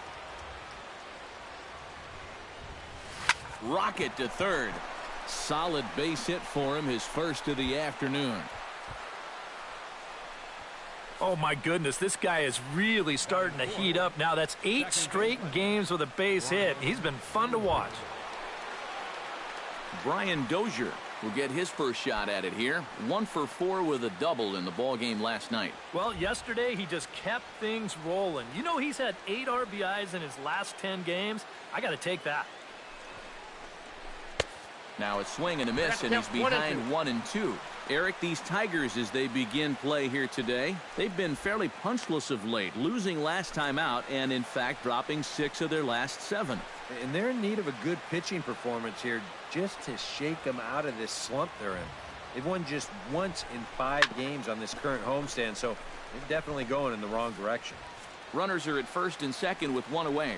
[SPEAKER 1] Rocket to third. Solid base hit for him, his first of the afternoon.
[SPEAKER 4] Oh my goodness, this guy is really starting to heat up now. That's 8 straight games with a base hit. He's been fun to watch.
[SPEAKER 1] Brian Dozier will get his first shot at it here. 1 for 4 with a double in the ball game last night.
[SPEAKER 4] Well, yesterday he just kept things rolling. You know, he's had 8 RBIs in his last 10 games. I got to take that.
[SPEAKER 1] Now a swing and a miss, and he's behind 1-2. Eric, these Tigers, as they begin play here today, they've been fairly punchless of late, losing last time out and, in fact, dropping 6 of their last 7.
[SPEAKER 3] And they're in need of a good pitching performance here just to shake them out of this slump they're in. They've won just once in 5 games on this current homestand, so they're definitely going in the wrong direction.
[SPEAKER 1] Runners are at first and second with 1 away.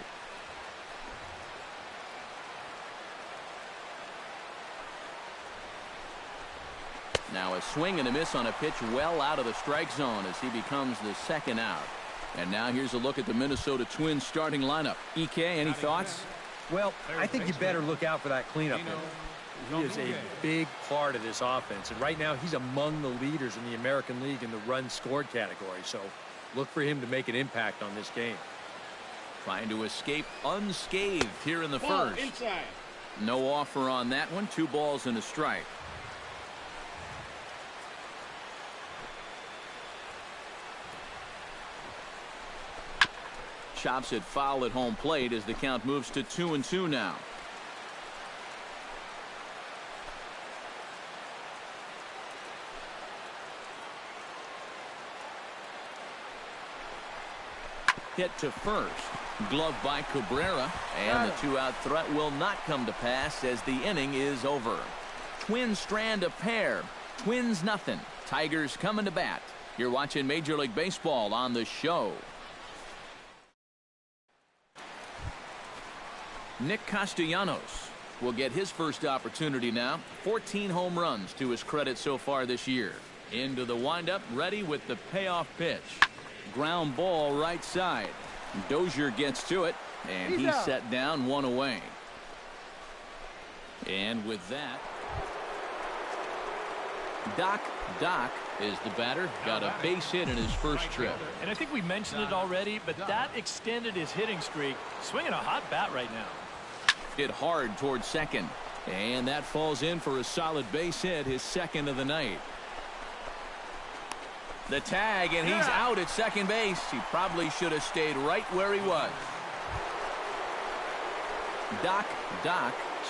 [SPEAKER 1] Now a swing and a miss on a pitch well out of the strike zone as he becomes the second out. And now here's a look at the Minnesota Twins starting lineup. EK, any thoughts?
[SPEAKER 3] Well, I think you better look out for that cleanup hitter. He is a big part of this offense, and right now he's among the leaders in the American League in the runs scored category, so look for him to make an impact on this game.
[SPEAKER 1] Trying to escape unscathed here in the
[SPEAKER 5] Ball
[SPEAKER 1] first.
[SPEAKER 5] inside.
[SPEAKER 1] No offer on that one. 2 balls and a strike. Chops it foul at home plate as the count moves to 2-2 now. Hit to first. Glove by Cabrera. And the 2-out threat will not come to pass as the inning is over. Twins strand a pair. Twins nothing. Tigers coming to bat. You're watching Major League Baseball on the show. Nick Castellanos will get his first opportunity now. 14 home runs to his credit so far this year. Into the windup, ready with the payoff pitch. Ground ball right side. Dozier gets to it, and he's set down, one away. And with that, Doc is the batter. Got a base hit in his first trip.
[SPEAKER 4] And I think we mentioned it already, but that extended his hitting streak. Swinging a hot bat right now.
[SPEAKER 1] Hit hard towards second. And that falls in for a solid base hit, his second of the night. The tag, and he's out at second base. He probably should have stayed right where he was. Doc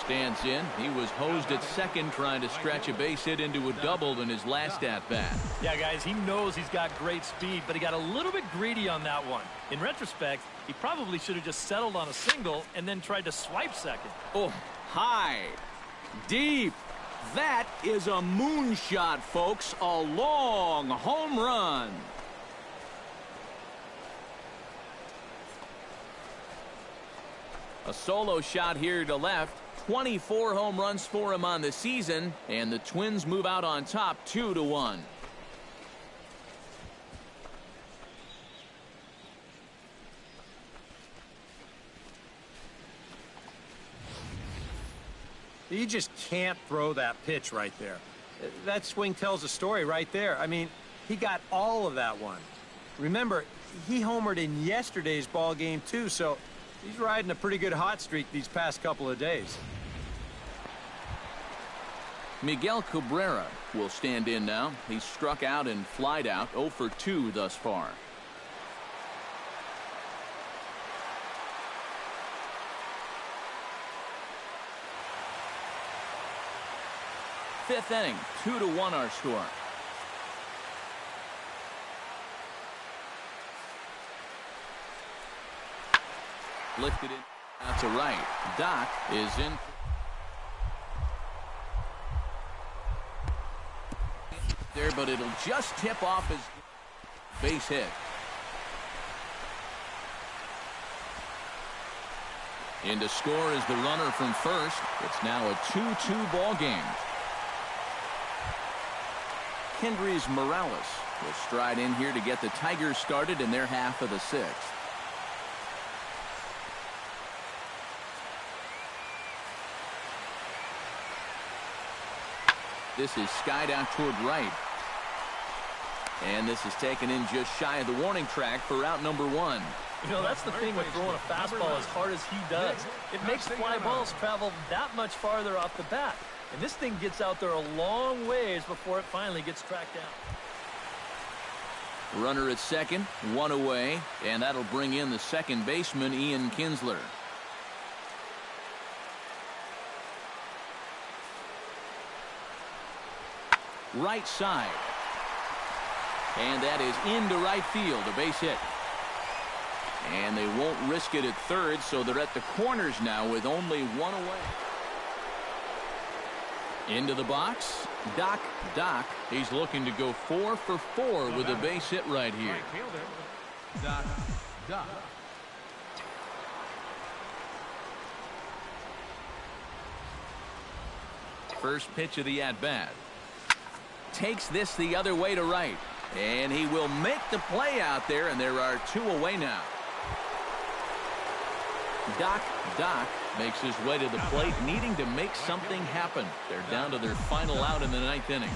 [SPEAKER 1] stands in. He was hosed at second trying to stretch a base hit into a double in his last at-bat.
[SPEAKER 4] Yeah, guys, he knows he's got great speed, but he got a little bit greedy on that one. In retrospect, he probably should have just settled on a single and then tried to swipe second.
[SPEAKER 1] Oh, high, deep. That is a moonshot, folks. A long home run. A solo shot here to left. 24 home runs for him on the season, and the Twins move out on top 2-1.
[SPEAKER 3] You just can't throw that pitch right there. That swing tells a story right there. I mean, he got all of that one. Remember, he homered in yesterday's ball game too, so he's riding a pretty good hot streak these past couple of days.
[SPEAKER 1] Miguel Cabrera will stand in now. He's struck out and flied out, 0 for 2 thus far. Fifth inning, 2-1 our score. Lifted it out to right. Doc is in. There, but it'll just tip off his base hit. In to score is the runner from first. It's now a 2-2 ball game. Kendrys Morales will stride in here to get the Tigers started in their half of the sixth. This is skied out toward right. And this is taken in just shy of the warning track for out number 1.
[SPEAKER 4] You know, that's the thing with throwing a fastball as hard as he does. It makes fly balls travel that much farther off the bat. And this thing gets out there a long ways before it finally gets tracked down.
[SPEAKER 1] Runner at second, 1 away, and that'll bring in the second baseman, Ian Kinsler. Right side. And that is into right field, a base hit. And they won't risk it at third, so they're at the corners now with only 1 away. Into the box, Doc. He's looking to go 4 for 4 with a base hit right here.
[SPEAKER 2] Right fielder, Doc.
[SPEAKER 1] First pitch of the at-bat. Takes this the other way to right. And he will make the play out there, and there are 2 away now. Doc makes his way to the plate, needing to make something happen. They're down to their final out in the 9th inning.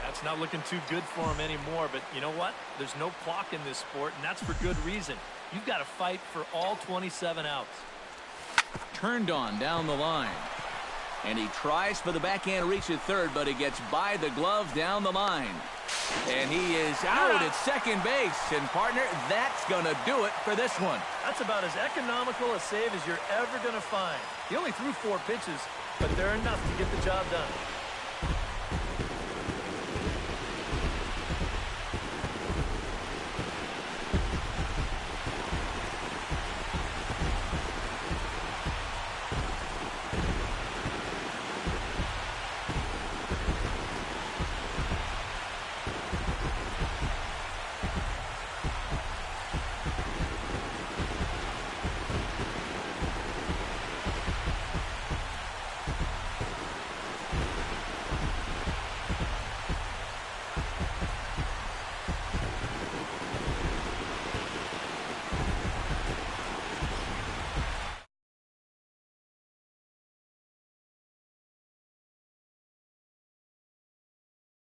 [SPEAKER 4] That's not looking too good for him anymore, but you know what? There's no clock in this sport, and that's for good reason. You've got to fight for all 27 outs.
[SPEAKER 1] Turned on down the line. And he tries for the backhand reach at third, but he gets by the glove down the line. And he is out at second base. And, partner, that's going to do it for this one.
[SPEAKER 4] That's about as economical a save as you're ever going to find. He only threw 4 pitches, but they're enough to get the job done.